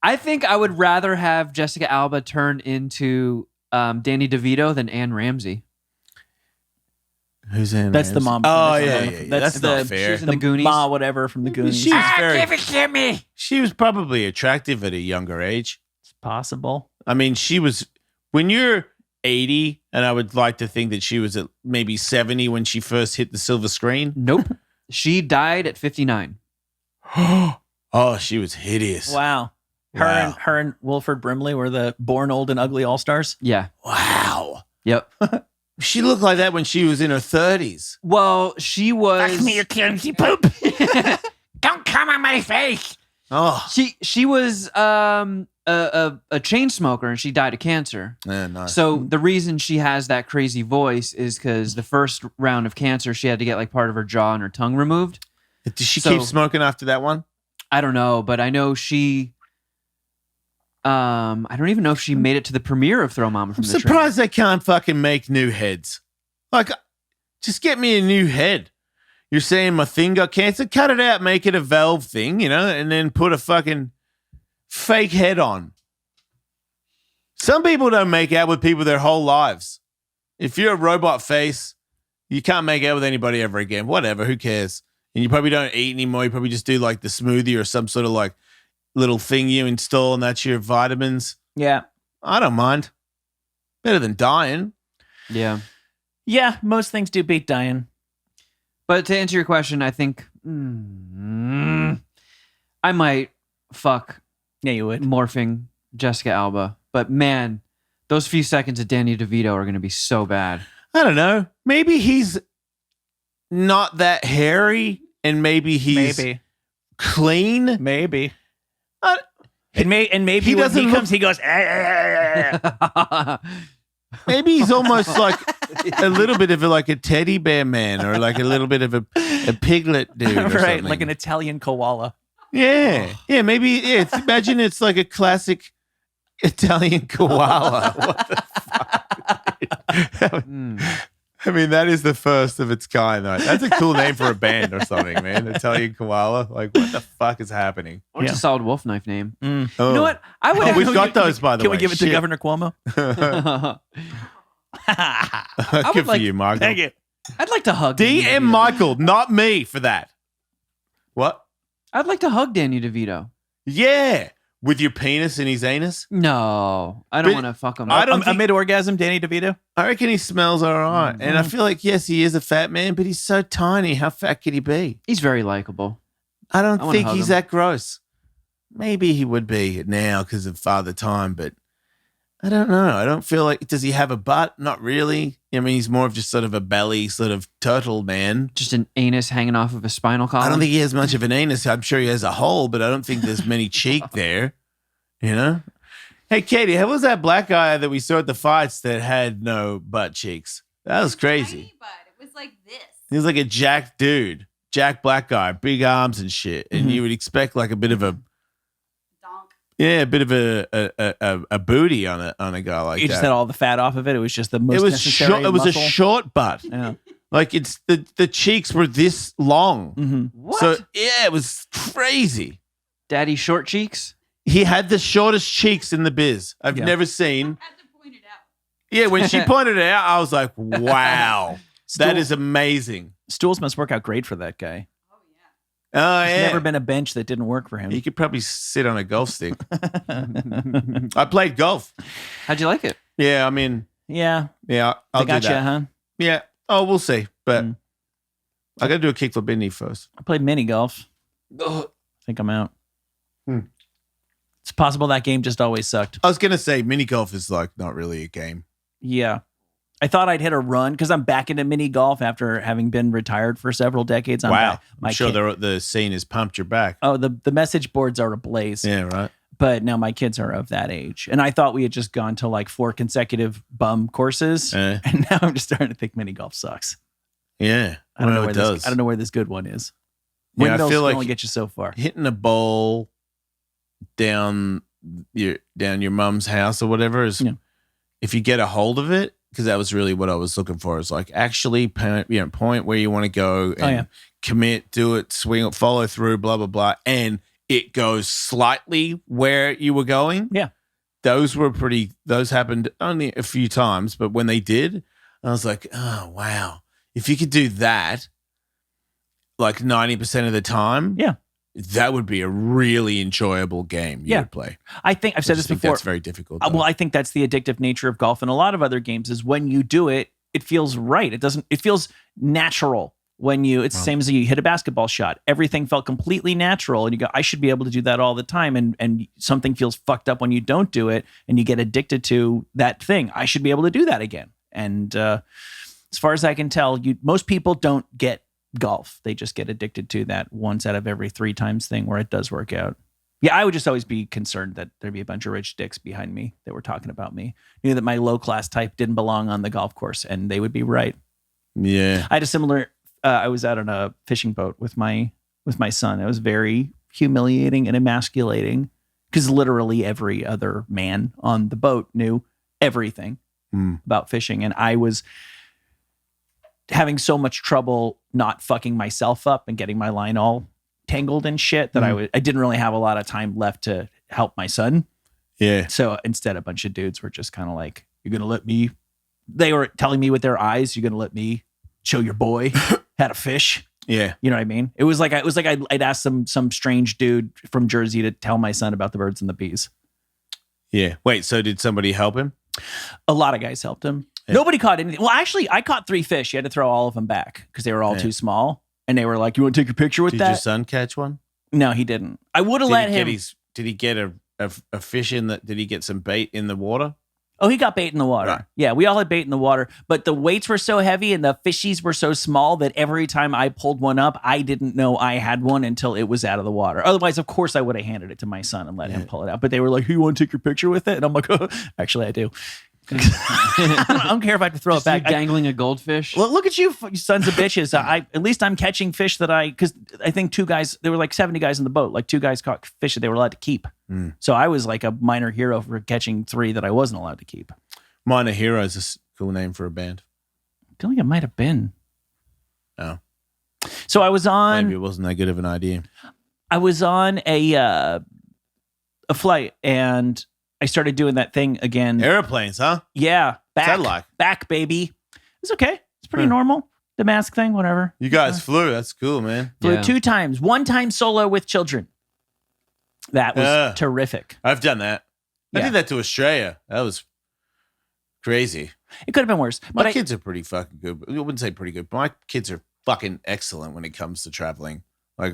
I think I would rather have Jessica Alba turn into Danny DeVito than Anne Ramsey. Who's Anne That's the Ramsey? mom. Oh, That's yeah, the- yeah, yeah. that's That's not the- fair. she's in the Goonies. Ma, whatever from the Goonies. She was very. Give it to me. She was probably attractive at a younger age. It's possible. I mean, she was. When you're 80, and I would like to think that she was at maybe 70 when she first hit the silver screen. Nope. She died at 59. Oh, she was hideous. Wow. Wow. Her and Wilford Brimley were the born old and ugly all stars. Yeah. Wow. Yep. She looked like that when she was in her 30s. Well, she was. Fuck me, you clumsy poop. Don't come on my face. Oh, She was a chain smoker and she died of cancer. yeah, nice. So the reason she has that crazy voice is because the first round of cancer, she had to get like part of her jaw and her tongue removed. Did she so- keep smoking after that one? I don't know, but I know she. I don't even know if she made it to the premiere of Throw Mama from I'm the Train. surprised they can't fucking make new heads. Like, just get me a new head. You're saying my thing got cancer? Cut it out, make it a valve thing, and then put a fucking fake head on. Some people don't make out with people their whole lives. If you're a robot face, you can't make out with anybody ever again. Whatever, who cares? And you probably don't eat anymore. You probably just do like the smoothie or some sort of like little thing you install, and that's your vitamins. Yeah. I don't mind. Better than dying. Yeah. Yeah, most things do beat dying. But to answer your question, I think I might fuck Yeah, you would. morphing Jessica Alba. But man, those few seconds of Danny DeVito are going to be so bad. I don't know. Maybe he's not that hairy, and maybe he's Maybe. clean. Maybe. Uh, And maybe he when doesn't he look- comes, he goes, Maybe he's almost like a little bit of a teddy bear man, or like a little bit of a piglet dude, or right, something. like an Italian koala. Yeah, yeah. Maybe imagine it's like a classic Italian koala. What the fuck? Mm. I mean, that is the first of its kind, though. That's a cool name for a band or something, man. Italian koala. Like, what the fuck is happening? Or it's Yeah. a solid wolf knife name. Oh. You know what? I would. Oh, we've Can got those, by the Can way. we give it to Shit. Governor Cuomo? Good would for like- you, Michael. Thank you. I'd like to hug Danny DM DeVito. Michael, not me for that. What? I'd like to hug Danny DeVito. Yeah. With your penis in his anus? No, I don't But want to fuck him. I don't A think- mid-orgasm, Danny DeVito? I reckon he smells all right. And I Mhm. feel like, yes, he is a fat man, but he's so tiny. How fat could he be? He's very likable. I don't I wanna think hug he's him. that gross. Maybe he would be now because of Father Time, but I don't know. I don't feel like, does he have a butt? Not really. I mean, he's more of just sort of a belly sort of turtle man. Just an anus hanging off of a spinal column. I don't think he has much of an anus. I'm sure he has a hole, but I don't think there's many cheek there. Hey, Katie, how was that black guy that we saw at the fights that had no butt cheeks? That was crazy. Tiny butt. It was like this. He was like a jack dude, jack black guy, big arms and shit. And Mhm. you would expect like a bit of a, Donk. yeah, a bit of a booty on a guy like You that. just had all the fat off of it. It was just the most it was necessary short. It was muscle. a short butt. Yeah. Like it's the cheeks were this long. Mm-hmm. What? So yeah, it was crazy. Daddy short cheeks? He had the shortest cheeks in the biz. I've Yeah. never seen. Had to point it out. Yeah, when she pointed it out, I was like, wow, that Stool- is amazing. Stools must work out great for that guy. Oh yeah. Oh, There's yeah. never been a bench that didn't work for him. He could probably sit on a golf stick. I played golf. How'd you like it? Yeah, I mean, yeah, yeah, I'll I got do you, that. huh? Yeah. Oh, we'll see. But Mm. I got to do a kickflip indie first. I played mini golf. I think I'm out. Hmm. It's possible that game just always sucked. I was going to say mini golf is like not really a game. Yeah. I thought I'd hit a run because I'm back into mini golf after having been retired for several decades. I'm Wow. back. I'm sure the scene has pumped your back. Oh, the message boards are ablaze. Yeah, right. But now my kids are of that age. And I thought we had just gone to like 4 consecutive bum courses. Eh. And now I'm just starting to think mini golf sucks. Yeah. I don't know Well, where it this, does. I don't know where this good one is. Yeah, I Windmills feel can like- only get you so far. Hitting a bowl down your mum's house or whatever is, Yeah. if you get a hold of it, because that was really what I was looking for. Is like actually point where you want to go and yeah. commit, do it, swing it, follow through, blah, blah, blah. And it goes slightly where you were going. Yeah. Those happened only a few times, but when they did, I was like, oh, wow. if you could do that, like 90% of the time, Yeah. that would be a really enjoyable game you would play. I think I've said this before. That's very difficult. Well, I think that's the addictive nature of golf and a lot of other games is when you do it, it feels right. It feels natural when it's the same as you hit a basketball shot. Everything felt completely natural. And you go, I should be able to do that all the time. And something feels fucked up when you don't do it and you get addicted to that thing. I should be able to do that again. And as far as I can tell, most people don't get golf. They just get addicted to that once out of every 3 times thing where it does work out. Yeah, I would just always be concerned that there'd be a bunch of rich dicks behind me that were talking about me. Knew that my low class type didn't belong on the golf course, and they would be right. Yeah. I had a similar. I was out on a fishing boat with my son. It was very humiliating and emasculating because literally every other man on the boat knew everything about fishing, and I was having so much trouble not fucking myself up and getting my line all tangled and shit that I didn't really have a lot of time left to help my son. Yeah. So instead, a bunch of dudes were just kind of like, "You're gonna let me?" They were telling me with their eyes, "You're gonna let me show your boy how to fish?" Yeah. You know what I mean? It was like I'd asked some strange dude from Jersey to tell my son about the birds and the bees. Yeah. Wait, so did somebody help him? A lot of guys helped him. Yeah. Nobody caught anything. Well, actually, I caught 3 fish. You had to throw all of them back because they were all too small. And they were like, "You want to take a picture with that?" Did your son catch one? No, he didn't. I would have let him. Did he get a fish in the? Did he get some bait in the water? Oh, he got bait in the water. Right. Yeah, we all had bait in the water, but the weights were so heavy and the fishies were so small that every time I pulled one up, I didn't know I had one until it was out of the water. Otherwise, of course, I would have handed it to my son and let him pull it out. But they were like, "You want to take your picture with it?" And I'm like, "Oh, actually, I do." I don't care if I have to throw Just it back. you dangling a goldfish. Well, look at you sons of bitches. At least I'm catching fish because I think 2 guys, there were like 70 guys in the boat. Like 2 guys caught fish that they were allowed to keep. So I was like a minor hero for catching 3 that I wasn't allowed to keep. Minor Hero is a cool name for a band. I feel like it might have been. Oh. So I was on. Maybe it wasn't that good of an idea. I was on a flight and I started doing that thing again. Airplanes, huh? Yeah. Back. What's that like? Back, baby. It's okay. It's pretty normal. The mask thing, whatever. You guys flew. That's cool, man. Flew 2 times. 1 time solo with children. That was terrific. I've done that. I Yeah. did that to Australia. That was crazy. It could have been worse. My kids are pretty fucking good. I wouldn't say pretty good, but my kids are fucking excellent when it comes to traveling. Like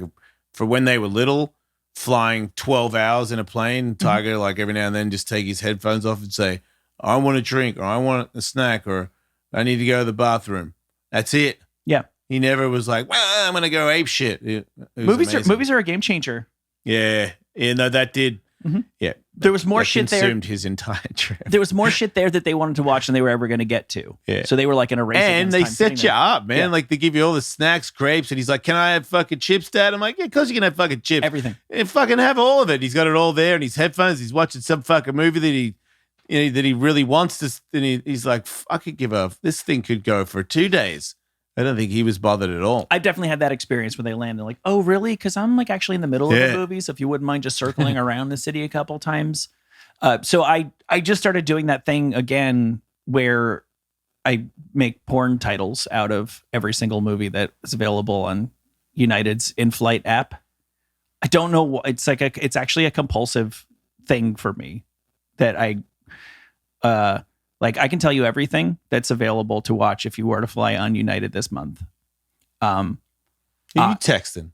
for when they were little, flying 12 hours in a plane, Tiger, like every now and then just take his headphones off and say, "I want a drink," or "I want a snack," or "I need to go to the bathroom." That's it. Yeah. He never was like, "Well, I'm going to go ape shit." It was amazing. Movies are a game changer. Yeah. Yeah, no, that did. Yeah. There was more shit there. Consumed his entire trip. There was more shit there that they wanted to watch than they were ever going to get to. Yeah. So they were like in a race. And against they time set sitting you there. up, man. Yeah. Like they give you all the snacks, grapes, and he's like, "Can I have fucking chips, Dad?" I'm like, "Yeah, of course you can have fucking chips. Everything. And fucking have all of it." He's got it all there, and his headphones. He's watching some fucking movie that he really wants to. And he's like, "I could give a. This thing could go for 2 days." I don't think he was bothered at all. I've definitely had that experience when they land. They're like, "Oh, really?" Because I'm like actually in the middle of the movie. So if you wouldn't mind just circling around the city a couple times. So I just started doing that thing again where I make porn titles out of every single movie that is available on United's in-flight app. I don't know what it's like. It's actually a compulsive thing for me that I can tell you everything that's available to watch if you were to fly on United this month. Are you texting?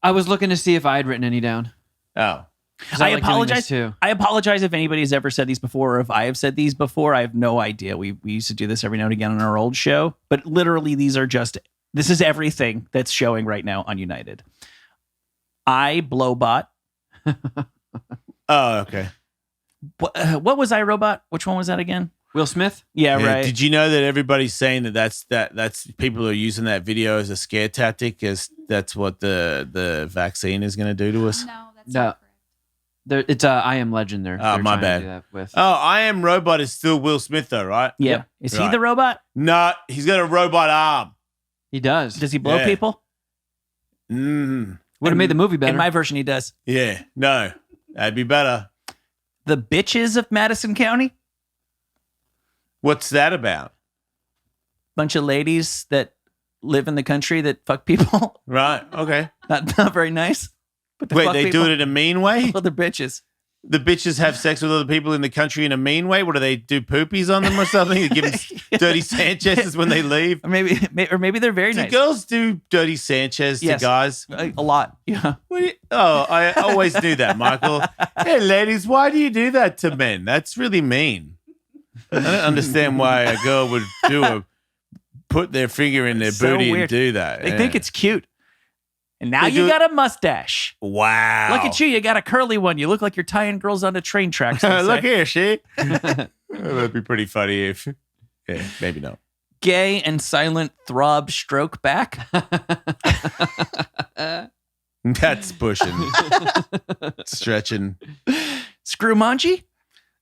I was looking to see if I had written any down. Oh. I like doing this apologize too. I apologize if anybody's ever said these before or if I have said these before. I have no idea. We used to do this every now and again on our old show, but literally this is everything that's showing right now on United. I Blowbot. Oh, okay. What was I Robot? Which one was that again? Will Smith? Yeah, right. Did you know that everybody's saying that's people are using that video as a scare tactic, as that's what the vaccine is going to do to us? No, that's No. not correct. It's I Am Legend. They're my trying to bad. do that with. Oh, I Am Robot is still Will Smith though, right? Yeah. Yep. Is he Right. the robot? No, he's got a robot arm. He does. Does he blow Yeah. people? Mm. Would have made the movie better. In my version, he does. Yeah, no, that'd be better. The Bitches of Madison County. What's that about? Bunch of ladies that live in the country that fuck people. Right. Okay. Not very nice. But the Wait, fuck they people, do it in a mean way? Well, they're bitches. The bitches have sex with other people in the country in a mean way? What do they do? Poopies on them or something? They give them dirty Sanchez's when they leave? Or maybe they're very Do nice. girls do dirty Sanchez Yes. to guys? A lot. Yeah. I always knew that, Michael. Hey, ladies, why do you do that to men? That's really mean. I don't understand why a girl would put their finger in their It's so booty weird. and do that. They think it's cute. And now They you do- got a mustache. Wow. Look at you got a curly one. You look like you're tying girls onto train tracks. they Look say. here, she. That'd be pretty funny if. Yeah, maybe not. Gay and silent throb stroke back. That's pushing. Stretching. Screw manji.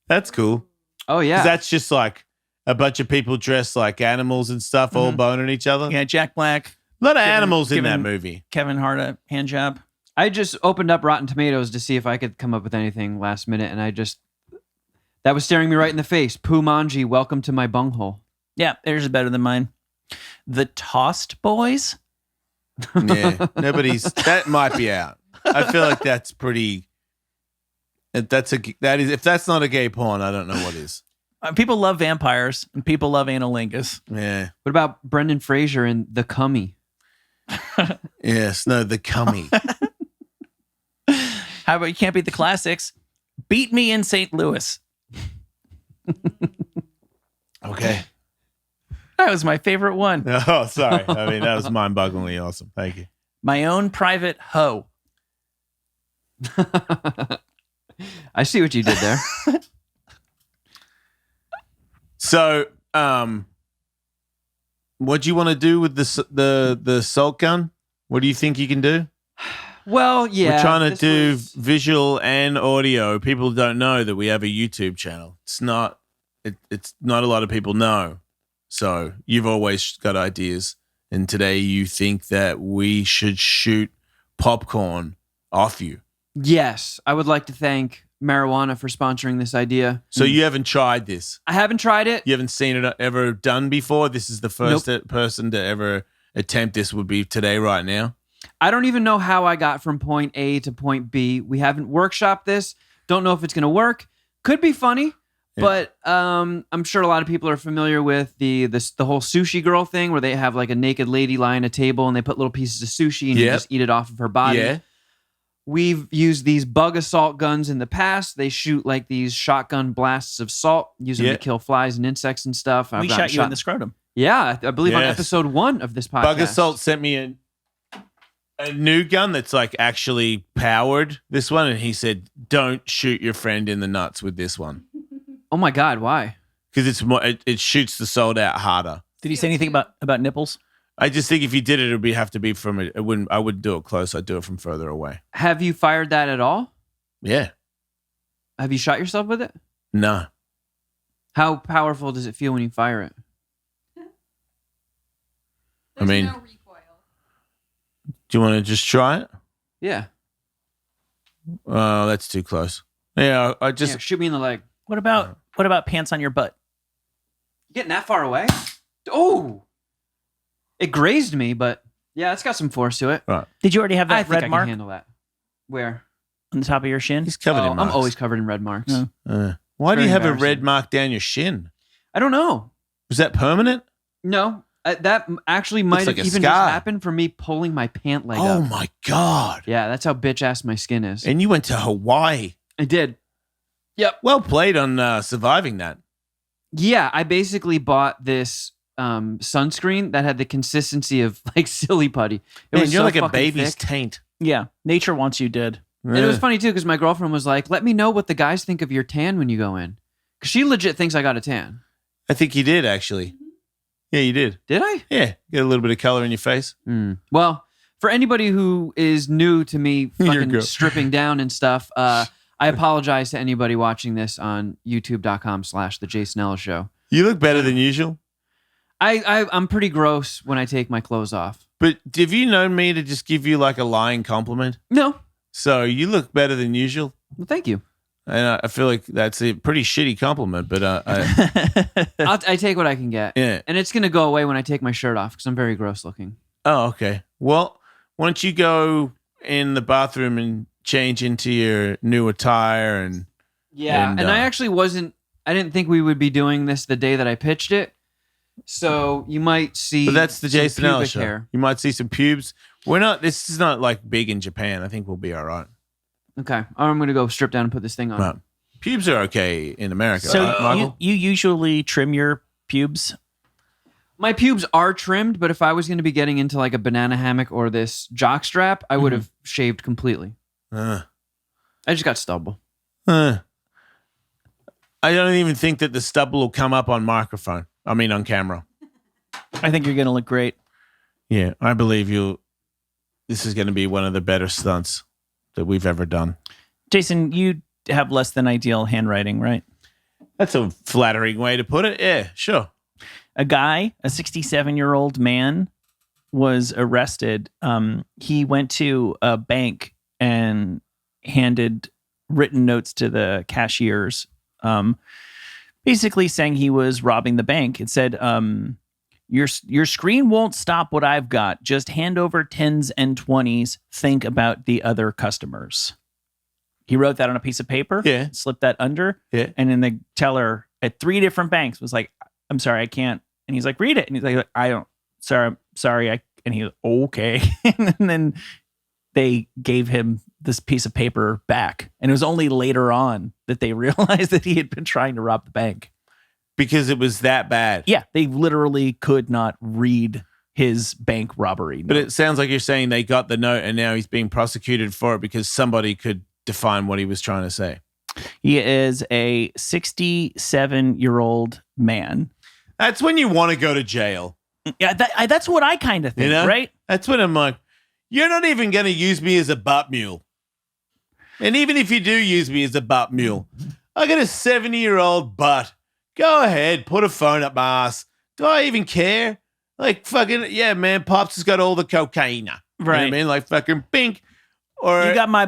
That's cool. Oh 'Cause yeah. that's just like a bunch of people dressed like animals and stuff, all boning each other. Yeah, Jack Black, A lot of animals in that given- movie. Kevin Hart, a hand job. I just opened up Rotten Tomatoes to see if I could come up with anything last minute, and that was staring me right in the face. Poo Manji, welcome to my bunghole. Yeah, theirs is better than mine. The Tossed Boys. Yeah, that might be out. I feel like that's pretty. If that's not a gay porn, I don't know what is. People love vampires and people love analingus. Yeah. What about Brendan Fraser in The Cummy? Yes. No, the cummy. How about you can't beat the classics? Beat Me in St. Louis. Okay. That was my favorite one. Oh, sorry. I mean, that was mind-bogglingly awesome. Thank you. My Own Private Hoe. I see what you did there. So, what do you want to do with the salt gun? What do you think you can do? Well, yeah. We're trying to this do was- visual and audio. People don't know that we have a YouTube channel. It's not a lot of people know. So you've always got ideas, and today you think that we should shoot popcorn off you. Yes, I would like to thank marijuana for sponsoring this idea. So you haven't tried this. I haven't tried it. You haven't seen it ever done before. This is the first person to ever attempt this. Would be today, right now. I don't even know how I got from point A to point B. We haven't workshopped this. Don't know if it's going to work. Could be funny, but I'm sure a lot of people are familiar with the whole sushi girl thing where they have like a naked lady lying at a table and they put little pieces of sushi and you just eat it off of her body. Yeah. We've used these bug assault guns in the past. They shoot like these shotgun blasts of salt, use them to kill flies and insects and stuff. We shot you in the scrotum. Yeah, I believe on Yes. episode 1 of this podcast. Bug Assault sent me a new gun that's like actually powered, this one, and he said, don't shoot your friend in the nuts with this one. Oh my God, why? Because it's more, it shoots the salt out harder. Did he say anything about nipples? I just think if you did it, it would have to be from it. I wouldn't do it close. I'd do it from further away. Have you fired that at all? Yeah. Have you shot yourself with it? No. How powerful does it feel when you fire it? There's mean- no recoil. Do you want to just try it? Yeah. Oh, that's too close. Yeah, I just. Yeah, shoot me in the leg. What about pants on your butt? Getting that far away? Oh! It grazed me, but yeah, it's got some force to it. Did you already have I that think I red can mark handle that. Where? on the top of your shin? He's covered in I'm marks. always covered in red marks. Yeah. Why do you Very have a embarrassing. red mark down your shin? I don't know. Was that permanent? No, that actually might like have a even scar. just happened from me pulling my pant leg Oh up. my God. Yeah, that's how bitch ass my skin is. And you went to Hawaii. I did. Yep. Well played on surviving that. Yeah, I basically bought this sunscreen that had the consistency of like silly putty. It Man, was you're so like a fucking baby's thick. taint. Yeah. Nature wants you dead. And it was funny too because my girlfriend was like, "Let me know what the guys think of your tan when you go in," because she legit thinks I got a tan. I think you did, actually. Yeah, you did. Did I? Yeah, get a little bit of color in your face. Well, for anybody who is new to me You're fucking good. stripping down and stuff, I apologize to anybody watching this on youtube.com/The Jason Ellis Show. You look better than usual. I'm pretty gross when I take my clothes off. But have you known me to just give you like a lying compliment? No. So you look better than usual. Well, thank you. And I feel like that's a pretty shitty compliment, but I take what I can get. yeah. And it's going to go away when I take my shirt off because I'm very gross looking. Oh, okay. Well, why don't you go in the bathroom and change into your new attire and Yeah. And, And I actually I didn't think we would be doing this the day that I pitched it. So you might see. But that's the some Jason Ellis pubic show. hair. You might see some pubes. This is not like big in Japan. I think we'll be all right. Okay. I'm going to go strip down and put this thing on. Right. Pubes are okay in America. So right, Michael? you usually trim your pubes? My pubes are trimmed, but if I was going to be getting into like a banana hammock or this jockstrap, I would have shaved completely. Uh, I just got stubble. I don't even think that the stubble will come up on microphone. I mean, on camera. I think you're going to look great. Yeah, I believe you. This is going to be one of the better stunts that we've ever done. Jason, you have less than ideal handwriting, right? That's a flattering way to put it. Yeah, sure. A guy, a 67-year-old man, was arrested. He went to a bank and handed written notes to the cashiers, basically saying he was robbing the bank. It said, your screen won't stop what I've got. Just hand over 10s and 20s. Think about the other customers. He wrote that on a piece of paper, Yeah. slipped that under, Yeah. and then the teller at 3 different banks was like, I'm sorry, I can't. And he's like, read it. And he's like, I don't, sorry. And he was, okay. And then they gave him this piece of paper back. And it was only later on that they realized that he had been trying to rob the bank. Because it was that bad. Yeah, they literally could not read his bank robbery But note. it sounds like you're saying they got the note and now he's being prosecuted for it because somebody could define what he was trying to say. He is a 67-year-old man. That's when you want to go to jail. Yeah, that's what I kind of think, You know? right? That's when I'm like, you're not even going to use me as a butt mule. And even if you do use me as a butt mule, I got a 70-year-old butt. Go ahead, put a phone up my ass. Do I even care? Like fucking, yeah, man, Pops has got all the cocaine. You know what I Right. mean? Like fucking pink. Or You got my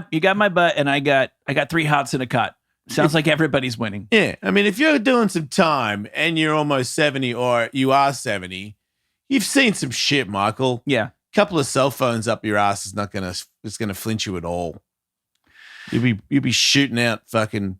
butt, and I got 3 hots in a cot. Sounds like everybody's winning. yeah, I mean, if you're doing some time and you're almost 70 or you are 70, you've seen some shit, Michael. Yeah. Couple of cell phones up your ass is not gonna flinch you at all. You'll be shooting out fucking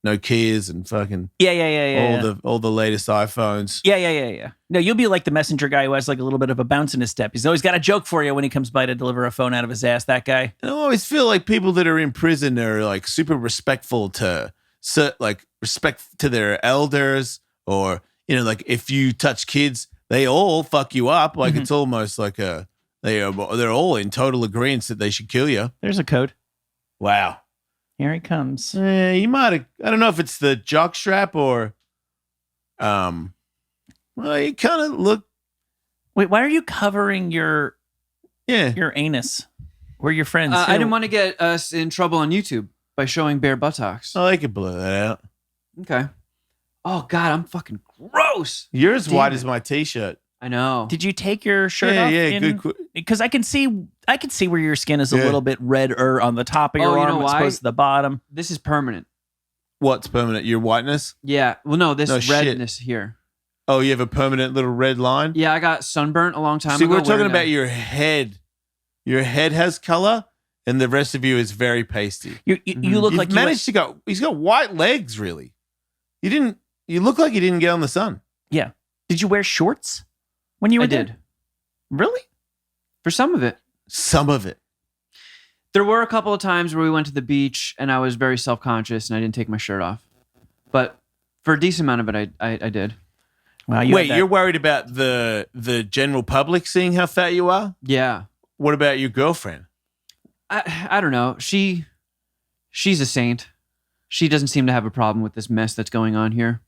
Nokias and fucking Yeah. all the latest iPhones. Yeah. No, you'll be like the messenger guy who has like a little bit of a bounce in his step. He's always got a joke for you when he comes by to deliver a phone out of his ass. That guy. And I always feel like people that are in prison are like super respectful to respect to their elders, or like if you touch kids, they all fuck you up. Like it's almost like they're all in total agreement that they should kill you. There's a code. Wow. Here he comes. You might have. I don't know if it's the jockstrap or, well, you kind of look. Wait, why are you covering your anus? We're your friends. I didn't want to get us in trouble on YouTube by showing bare buttocks. Oh, they could blow that out. Okay. Oh, God, I'm fucking gross. You're as Damn white it. as my t-shirt. I know. Did you take your shirt off? Yeah, good. Because I can see where your skin is a Yeah. little bit redder on the top of your Oh, you arm know as why? opposed to the bottom. This is permanent. What's permanent? Your whiteness? Yeah. Well, no, this No shit. redness here. Oh, you have a permanent little red line? Yeah, I got sunburnt a long time See, ago. we're talking wearing about a- your head. Your head has color, and the rest of you is very pasty. You look You've like managed to go. He's got white legs, really. You look like you didn't get on the sun. Yeah. Did you wear shorts when you were I did. there? Really? For some of it. Some of it. There were a couple of times where we went to the beach and I was very self-conscious and I didn't take my shirt off. But for a decent amount of it, I did. Wow. Wait, you're worried about the general public seeing how fat you are? Yeah. What about your girlfriend? I don't know. She's a saint. She doesn't seem to have a problem with this mess that's going on here.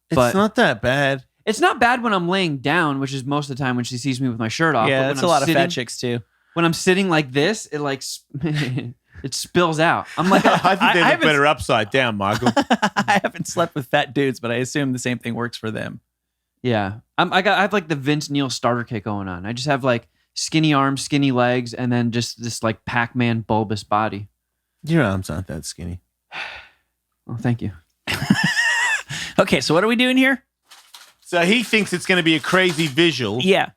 But- It's not that bad. It's not bad when I'm laying down, which is most of the time when she sees me with my shirt off. Yeah, but that's when a I'm lot of sitting- fat chicks too. When I'm sitting like this, it like it spills out. I'm like, I think they I look haven't- better upside down, Michael. I haven't slept with fat dudes, but I assume the same thing works for them. yeah. I have like the Vince Neil starter kit going on. I just have like skinny arms, skinny legs, and then just this like Pac-Man bulbous body. Your arms aren't that skinny. Oh, thank you. Okay, so what are we doing here? So he thinks it's going to be a crazy visual. Yeah.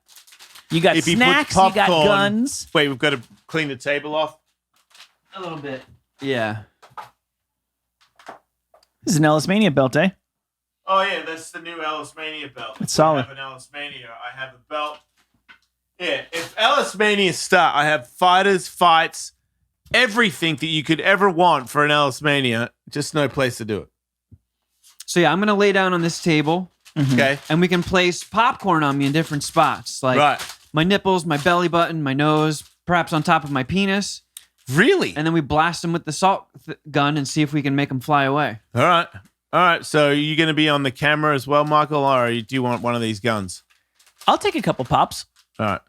You got If he puts snacks, you got popcorn- guns. Wait, we've got to clean the table off. A little bit. Yeah. This is an Ellismania belt, eh? Oh yeah, that's the new Ellismania belt. It's solid. I have an Ellismania. I have a belt. Yeah, if Ellismania start, I have fighters, fights, everything that you could ever want for an Ellismania. Just no place to do it. So yeah, I'm gonna lay down on this table, Okay, and we can place popcorn on me in different spots, like right? my nipples, my belly button, my nose, perhaps on top of my penis, Really? and then we blast them with the salt gun and see if we can make them fly away. All right. So are you going to be on the camera as well, Michael, or do you want one of these guns? I'll take a couple pops. All right,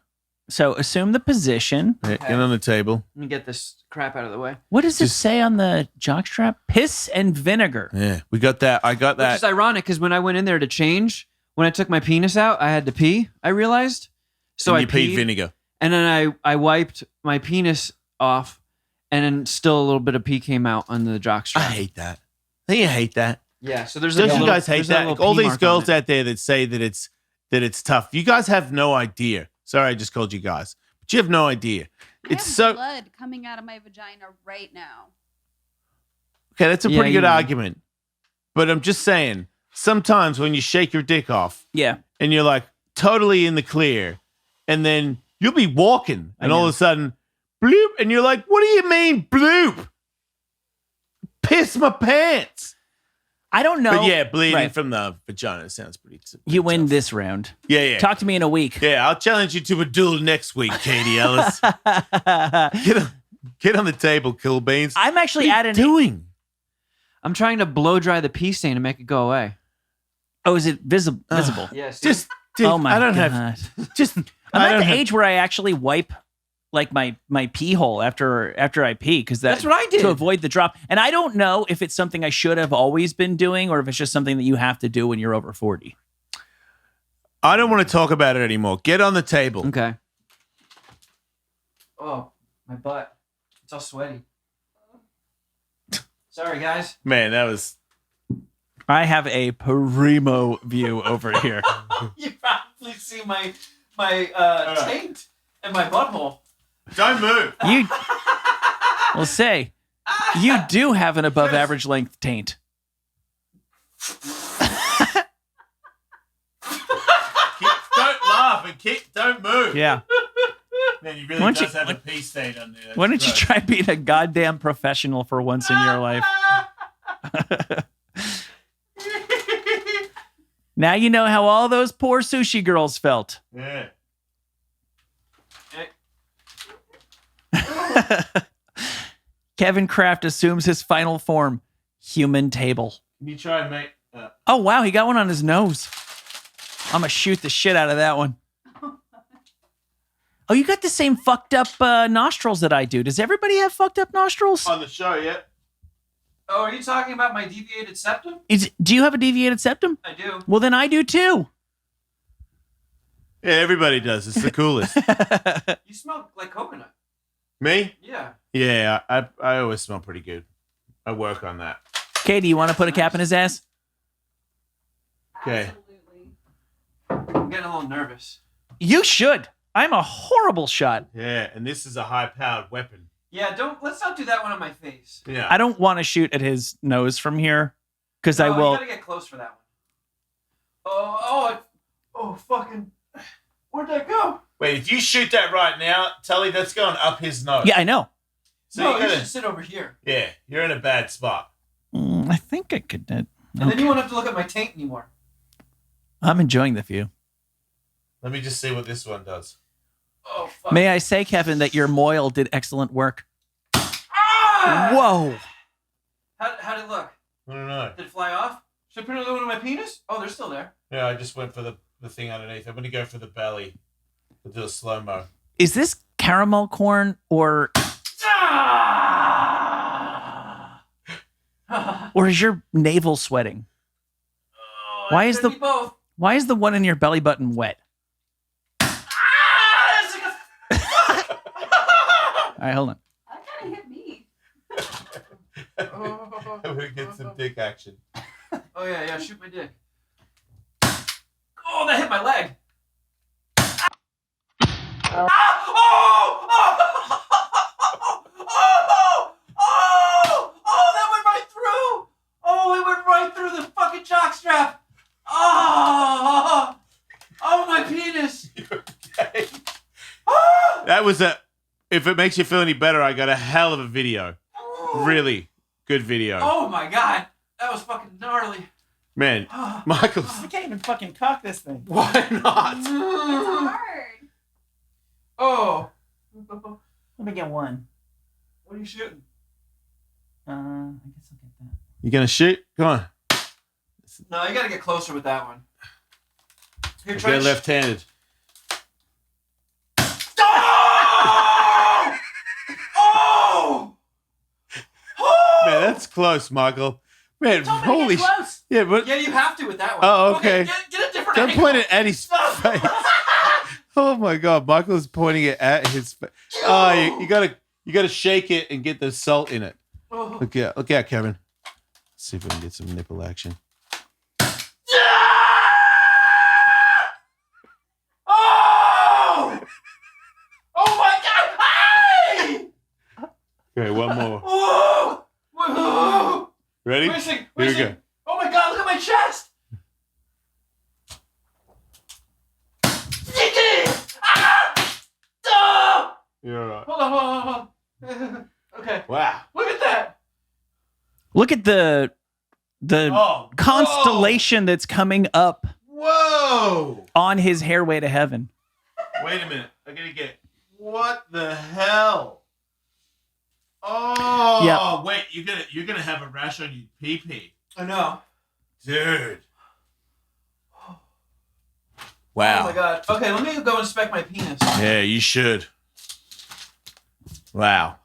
So assume the position. yeah, get on the table. Let me get this crap out of the way. What does it Just- say on the jockstrap? Piss and vinegar. Yeah, we got that. I got Which that. is ironic because when I went in there to change, when I took my penis out, I had to pee. I realized, so And I you peed peed, vinegar. and then I wiped my penis off, and then still a little bit of pee came out on the jockstrap. I hate that. Don't you hate that? Yeah, so there's Don't like a you little- guys hate there's a that? little All pee these mark on girls it. out there that say that it's tough. You guys have no idea. Sorry, I just called you guys, but you have no idea. I It's have so blood coming out of my vagina right now. okay. That's a Yeah, pretty you good know. argument, but I'm just saying. Sometimes when you shake your dick off Yeah. and you're like totally in the clear, and then you'll be walking, and all of a sudden, bloop, and you're like, "What do you mean, bloop? Piss my pants." I don't know. But yeah, bleeding Right. from the vagina sounds pretty. You win tough. this round. Yeah. Talk to me in a week. Yeah, I'll challenge you to a duel next week, Katie Ellis. Get on the table, Kill Beans. I'm actually what at are an. you doing? I'm trying to blow dry the pee stain and make it go away. Oh, is it visible? Yes. Just, dude, Oh my I don't god! have. Just, I'm I at don't the have- age where I actually wipe like my pee hole after I pee because That's what I did. to avoid the drop. And I don't know if it's something I should have always been doing or if it's just something that you have to do when you're over 40. I don't want to talk about it anymore. Get on the table. Okay. Oh, my butt. It's all sweaty. Sorry, guys. Man, that was. I have a primo view over here. You probably see my taint and my butthole. Don't move. You will say you do have an above average length taint. Don't laugh and kick. Don't move. Yeah. Man, you Why really don't does you- have a pee stain on there. Why don't you try being a goddamn professional for once in your life? Now you know how all those poor sushi girls felt. Yeah. Kevin Kraft assumes his final form, human table. Can you try and make? Oh, wow, he got one on his nose. I'm going to shoot the shit out of that one. Oh, you got the same fucked up nostrils that I do. Does everybody have fucked up nostrils? On the show, yeah. Oh, are you talking about my deviated septum? Do you have a deviated septum? I do. Well, then I do too. Yeah, everybody does. It's the coolest. You smell like coconut. Me? Yeah. Yeah, I always smell pretty good. I work on that. Katie, you want to put a cap in his ass? Okay. Absolutely. I'm getting a little nervous. You should. I'm a horrible shot. Yeah, and this is a high-powered weapon. Yeah, let's not do that one on my face. Yeah. I don't want to shoot at his nose from here because I You will. gotta get close for that one. Oh, fucking. Where'd that go? Wait, if you shoot that right now, Tully, that's going up his nose. Yeah, I know. So No, you you gotta, should sit over here. yeah, you're in a bad spot. I think I could. And then you won't have to look at my taint anymore. I'm enjoying the view. Let me just see what this one does. Oh, fuck. May I say, Kevin, that your moil did excellent work. Ah! Whoa. How'd it look? I don't know. Did it fly off? Should I put another one in my penis? Oh, they're still there. Yeah, I just went for the thing underneath. I'm going to go for the belly. We'll do a slow-mo. Is this caramel corn or is your navel sweating? Why is Could be both. Why is the one in your belly button wet? Ah, that's like All right, hold on. That kind of hit me. oh. I'm gonna get some dick action. Oh yeah, shoot my dick. Oh, that hit my leg. Ah! Oh! Oh, that went right through. Oh, it went right through the fucking jockstrap. Oh, my penis. Okay. Ah! That was if it makes you feel any better, I got a hell of a video. Really good video. Oh my god, that was fucking gnarly. Man, Michael, I can't even fucking cock this thing. why not? It's hard. Oh, Let me get one. what are you shooting? I guess I'll get that. You gonna shoot? Come on. No, you gotta get closer with that one. Here, Get left-handed. Oh! Oh! Oh! Man, that's close, Michael. Man, holy close. yeah, but Yeah, you have to with that one. Oh, okay. Get a different don't angle. point it at his face. Oh my God, Michael's pointing it at his face. Oh, you gotta shake it and get the salt in it. Oh. Look out, Kevin. Let's see if we can get some nipple action. Oh! Oh my god! Hey! Okay, one more. Whoa! Whoa! Ready? Wait a second. Here Wait a we go. second. Oh my god, look at my chest! Ah! Oh! You're all right. Hold on. Okay. Wow. Look at that. Look at the Oh, constellation that's coming up Whoa! on his hairway to heaven. Wait a minute. I gotta get. What the hell? Oh, Yeah. Wait. You're gonna have a rash on your pee-pee, I know. dude. Oh Wow. my god. Okay, let me go inspect my penis. Yeah, you should. Wow.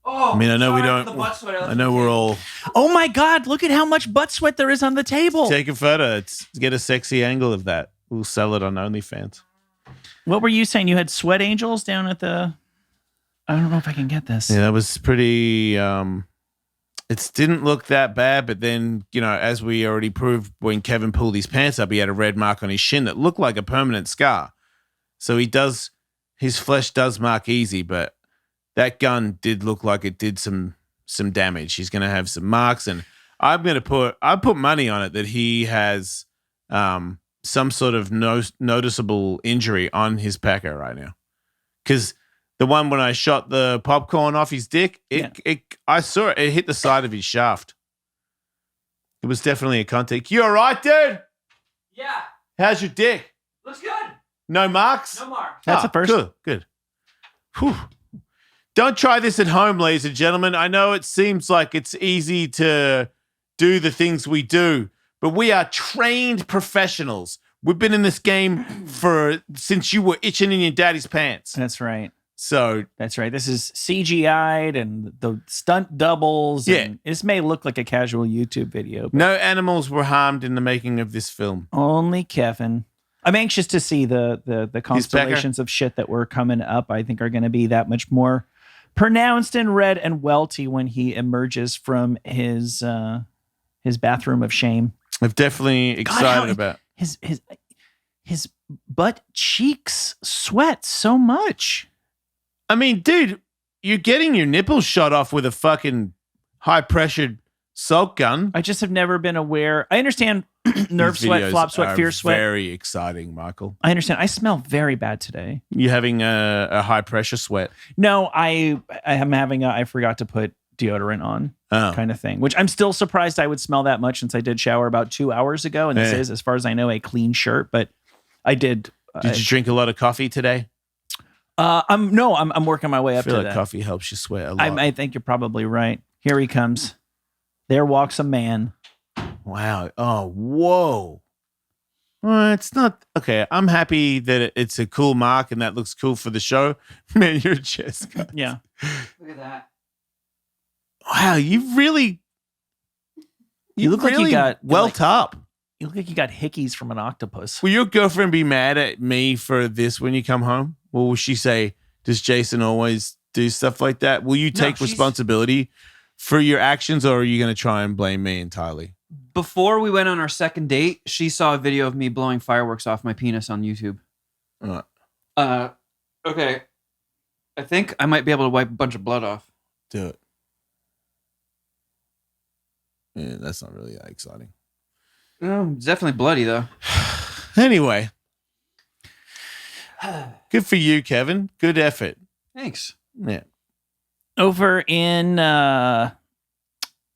Oh, I mean, I know we sorry don't. for the butt sweat. I know we're all Oh my God, look at how much butt sweat there is on the table. take a photo. Get a sexy angle of that. We'll sell it on OnlyFans. What were you saying? You had sweat angels down at the... I don't know if I can get this. Yeah, that was pretty. It didn't look that bad, but then as we already proved, when Kevin pulled his pants up, he had a red mark on his shin that looked like a permanent scar. So his flesh does mark easy, but that gun did look like it did some damage. He's gonna have some marks, and I put money on it that he has some sort of noticeable injury on his pecker right now, because. The one when I shot the popcorn off his dick, I saw it. It hit the side of his shaft. It was definitely a contact. You all right, dude? Yeah, How's your dick? looks good. No marks? No marks. That's the first. Good. Whew. Don't try this at home, ladies and gentlemen. I know it seems like it's easy to do the things we do, but we are trained professionals. We've been in this game since you were itching in your daddy's pants. That's right. So That's right. This is CGI'd and the stunt doubles. Yeah. And this may look like a casual YouTube video. But no animals were harmed in the making of this film. only Kevin. I'm anxious to see the constellations of shit that were coming up. I think are going to be that much more pronounced and red and welty when he emerges from his bathroom of shame. I'm definitely excited about. His butt cheeks sweat so much. I mean, dude, you're getting your nipples shot off with a fucking high-pressured salt gun. I just have never been aware. I understand nerve These sweat, videos flop sweat, are fear sweat. Very exciting, Michael. I understand. I smell very bad today. You having a high-pressure sweat? No, I am having I forgot to put deodorant on kind of thing, which I'm still surprised I would smell that much since I did shower about 2 hours ago. And this is, as far as I know, a clean shirt, but I did. Did you drink a lot of coffee today? I'm working my way I up feel to like that. coffee helps you sweat a lot. I think you're probably right. Here he comes. There walks a man. Wow. Oh, whoa. Well, it's not okay. I'm happy that it's a cool mark and that looks cool for the show. Man, your chest. Yeah. Look at that. Wow, you You look like you really got welt up. You look like you got hickeys from an octopus. Will your girlfriend be mad at me for this when you come home? Or will she say, does Jason always do stuff like that? Will you take she's- responsibility for your actions, or are you going to try and blame me entirely? Before we went on our second date, she saw a video of me blowing fireworks off my penis on YouTube. All right. Okay. I think I might be able to wipe a bunch of blood off. Do it. Yeah, that's not really that exciting. It's definitely bloody, though. Anyway. Good for you, Kevin. Good effort. Thanks. Yeah. Over in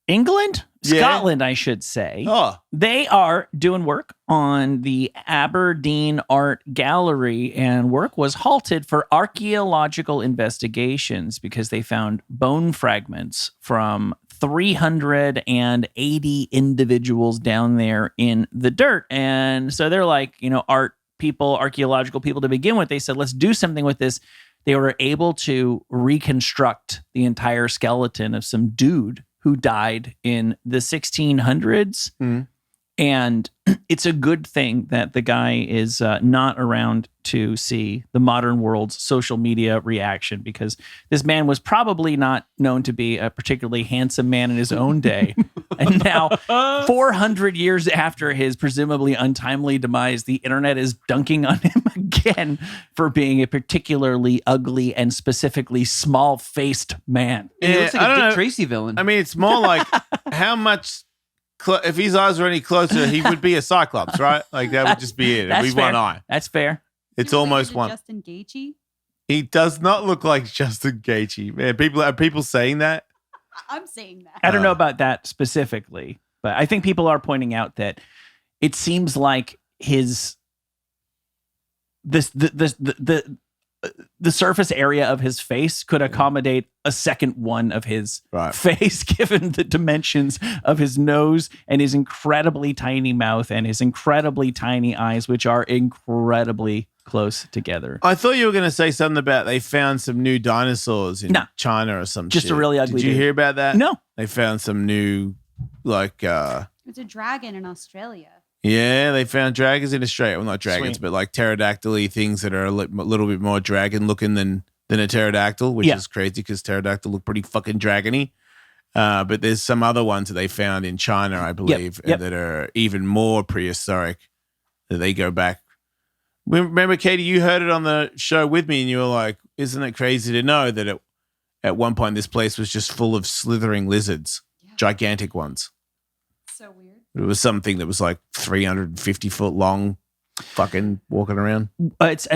England? Yeah. Scotland, I should say. Oh, They are doing work on the Aberdeen Art Gallery, and work was halted for archaeological investigations because they found bone fragments from 380 individuals down there in the dirt. And so they're like, art people, archaeological people to begin with. They said, let's do something with this. They were able to reconstruct the entire skeleton of some dude who died in the 1600s. Mhm. And it's a good thing that the guy is not around to see the modern world's social media reaction, because this man was probably not known to be a particularly handsome man in his own day. And now, 400 years after his presumably untimely demise, the internet is dunking on him again for being a particularly ugly and specifically small-faced man. He looks I like a don't Dick know. Tracy villain. I mean, it's more like how much. If his eyes were any closer, he would be a cyclops, right? Like that would just be it. It'd That's be fair. one eye. That's fair. It's You almost related to one. Justin Gaethje? He does not look like Justin Gaethje. Man, are people saying that? I'm saying that. I don't know about that specifically, but I think people are pointing out that it seems like the surface area of his face could accommodate a second one of his Right. face, given the dimensions of his nose and his incredibly tiny mouth and his incredibly tiny eyes, which are incredibly close together. I thought you were going to say something about they found some new dinosaurs in No. China or some Just a shit. really ugly Did you dude. hear about that? No. They found some new, It's a dragon in Australia. yeah, they found dragons in Australia. Well, not dragons, Sweet. but like pterodactyl-y things that are a little bit more dragon looking than a pterodactyl, which Yeah. is crazy because pterodactyl look pretty fucking dragony. But there's some other ones that they found in China, I believe, yep. that are even more prehistoric. That they go back. Remember, Katie, you heard it on the show with me, and you were like, "Isn't it crazy to know that at one point this place was just full of slithering lizards, Yeah. gigantic ones? So weird. It was something that was like 350 foot long, fucking walking around." It's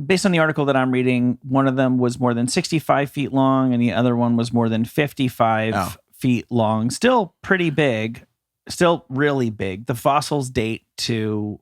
based on the article that I'm reading. One of them was more than 65 feet long, and the other one was more than 55 Oh. feet long. Still pretty big, still really big. The fossils date to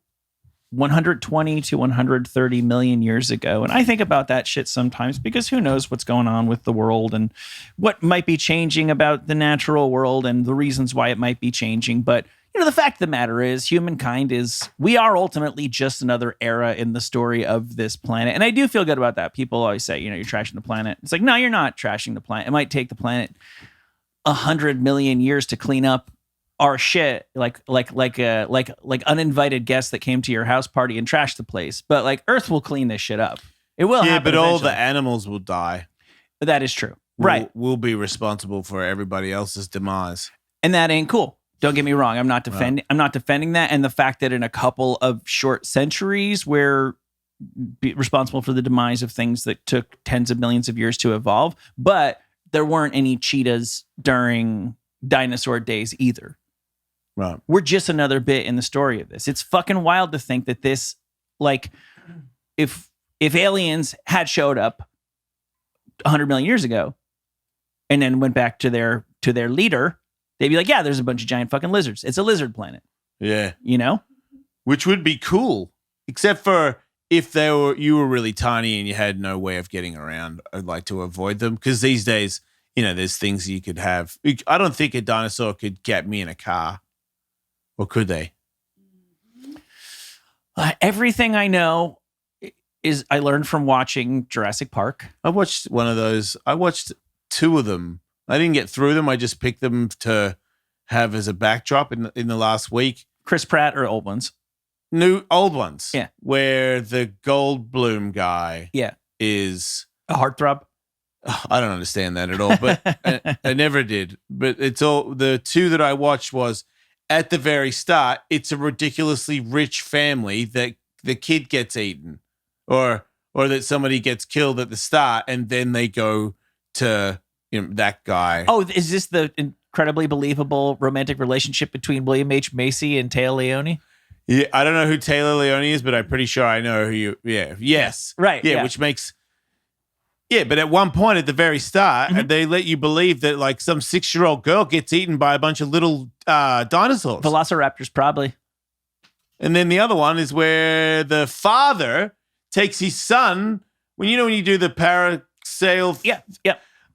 120 to 130 million years ago. And I think about that shit sometimes, because who knows what's going on with the world and what might be changing about the natural world and the reasons why it might be changing. But the fact of the matter is, humankind we are ultimately just another era in the story of this planet. And I do feel good about that. People always say, you're trashing the planet. It's like, no, you're not trashing the planet. It might take the planet 100 million years to clean up our shit, like uninvited guests that came to your house party and trashed the place. But like Earth will clean this shit up. It will Yeah, happen but all the eventually. animals will die. That is true. Right. We'll be responsible for everybody else's demise. And that ain't cool. Don't get me wrong. I'm not defending that. And the fact that in a couple of short centuries we're responsible for the demise of things that took tens of millions of years to evolve, but there weren't any cheetahs during dinosaur days either. Right. We're just another bit in the story of this. It's fucking wild to think that this, like, if aliens had showed up 100 million years ago and then went back to their leader, they'd be like, yeah, there's a bunch of giant fucking lizards. It's a lizard planet, Yeah. Which would be cool, except for if you were really tiny and you had no way of getting around. I'd like to avoid them, because these days, there's things you could have. I don't think a dinosaur could get me in a car, or could they? Everything I know is I learned from watching Jurassic Park. I watched one of those. I watched two of them. I didn't get through them. I just picked them to have as a backdrop in the last week. Chris Pratt or old ones? New old ones. Yeah. Where the Goldblum guy Yeah. is A heartthrob? I don't understand that at all, but I never did. But it's all the two that I watched was at the very start. It's a ridiculously rich family that the kid gets eaten, or that somebody gets killed at the start, and then they go to that guy. Oh, is this the incredibly believable romantic relationship between William H. Macy and Taylor Leone? Yeah, I don't know who Taylor Leone is, but I'm pretty sure I know who you. Yeah, yes, right. Yeah, which makes. Yeah, but at one point at the very start, they let you believe that like some 6-year-old girl gets eaten by a bunch of little dinosaurs. Velociraptors, probably. And then the other one is where the father takes his son when you do the parasail. Yeah.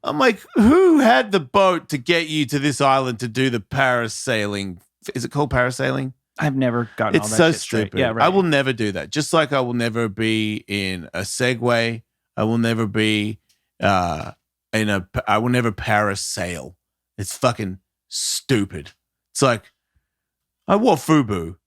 I'm like, who had the boat to get you to this island to do the parasailing? Is it called parasailing? I've never gotten all It's that so shit straight. stupid. Yeah, right. I will never do that. Just like I will never be in a Segway. I will never be I will never parasail. It's fucking stupid. It's like I wore FUBU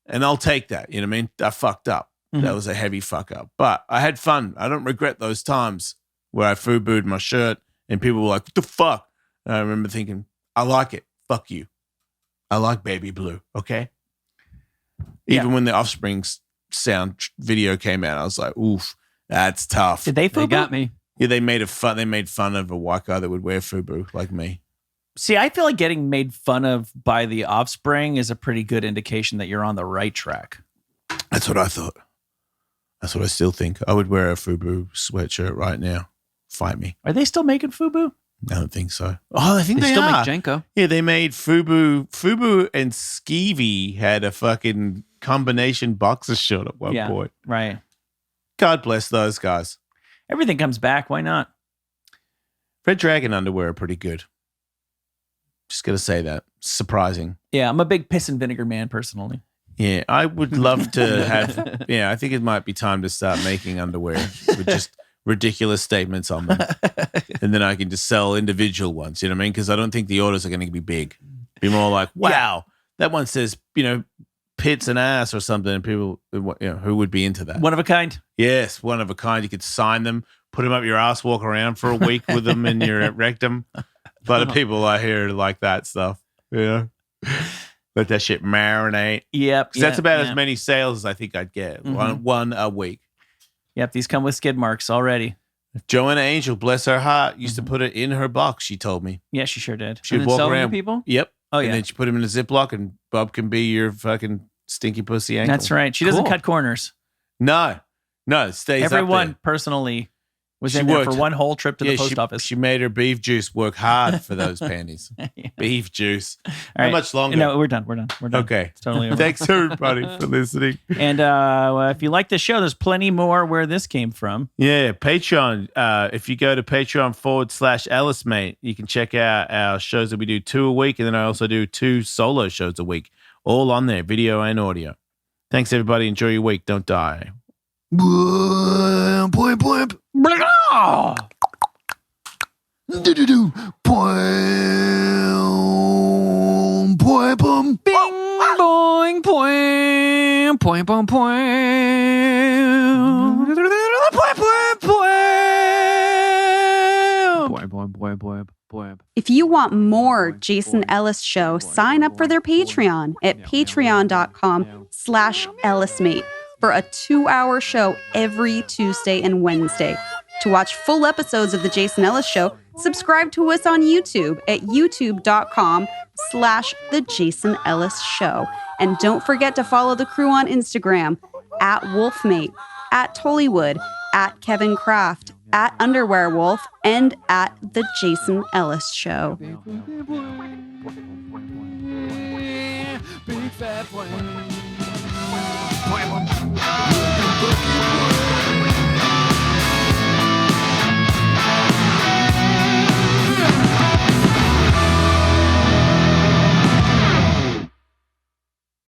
and I'll take that. You know what I mean? I fucked up. That was a heavy fuck up. But I had fun. I don't regret those times where I FUBU'd my shirt and people were like, what the fuck? And I remember thinking, I like it. Fuck you. I like baby blue. Okay. Even when the Offspring's sound video came out, I was like, oof. That's tough. Did they FUBU? They got me. Yeah, they made fun of a white guy that would wear FUBU like me. See, I feel like getting made fun of by the Offspring is a pretty good indication that you're on the right track. That's what I thought. That's what I still think. I would wear a FUBU sweatshirt right now. Fight me. Are they still making FUBU? I don't think so. Oh, I think they still are. make Jenko. Yeah, they made FUBU. FUBU and Skeevy had a fucking combination boxer short at one point. Right. God bless those guys. Everything comes back. Why not? Red Dragon underwear are pretty good. Just got to say that. Surprising. Yeah, I'm a big piss and vinegar man personally. Yeah, I would love to have. Yeah, I think it might be time to start making underwear with just ridiculous statements on them. And then I can just sell individual ones. You know what I mean? Because I don't think the orders are going to be big. Be more like, wow, that one says, pits and ass or something. And people, who would be into that? One of a kind. Yes, one of a kind. You could sign them, put them up your ass, walk around for a week with them in your rectum. A lot of people I hear like that stuff. Let that shit marinate. Yep. That's about as many sales as I think I'd get. One a week. Yep. These come with skid marks already. Joanna Angel, bless her heart, used to put it in her box, she told me. Yeah, she sure did. She'd And then walk sell them to around. people? Yep. Oh, yeah. And then she put them in a Ziploc and Bob can be your fucking stinky pussy ankle. That's right. She doesn't Cool. cut corners. No, it stays up Everyone there. personally was She in there worked. for one whole trip to the post office. She made her beef juice work hard for those panties. Beef juice. All How right. much longer? No, we're done. We're done. Okay. It's totally over. Thanks everybody for listening. And if you like this show, there's plenty more where this came from. Yeah, Patreon. If you go to Patreon/Ellismate, you can check out our shows that we do 2 a week. And then I also do 2 solo shows a week, all on there, video and audio. Thanks, everybody. Enjoy your week. Don't die. Bing, boing, poing, poing, poing, poing. If you want more Jason Ellis Show, sign up for their Patreon at patreon.com/Ellismate for a 2-hour show every Tuesday and Wednesday. To watch full episodes of The Jason Ellis Show, subscribe to us on YouTube at youtube.com/The Jason Ellis Show. And don't forget to follow the crew on Instagram at Wolfmate, at Tullywood, at Kevin Kraft, at Underwearwolf, and at The Jason Ellis Show. Big fat boy.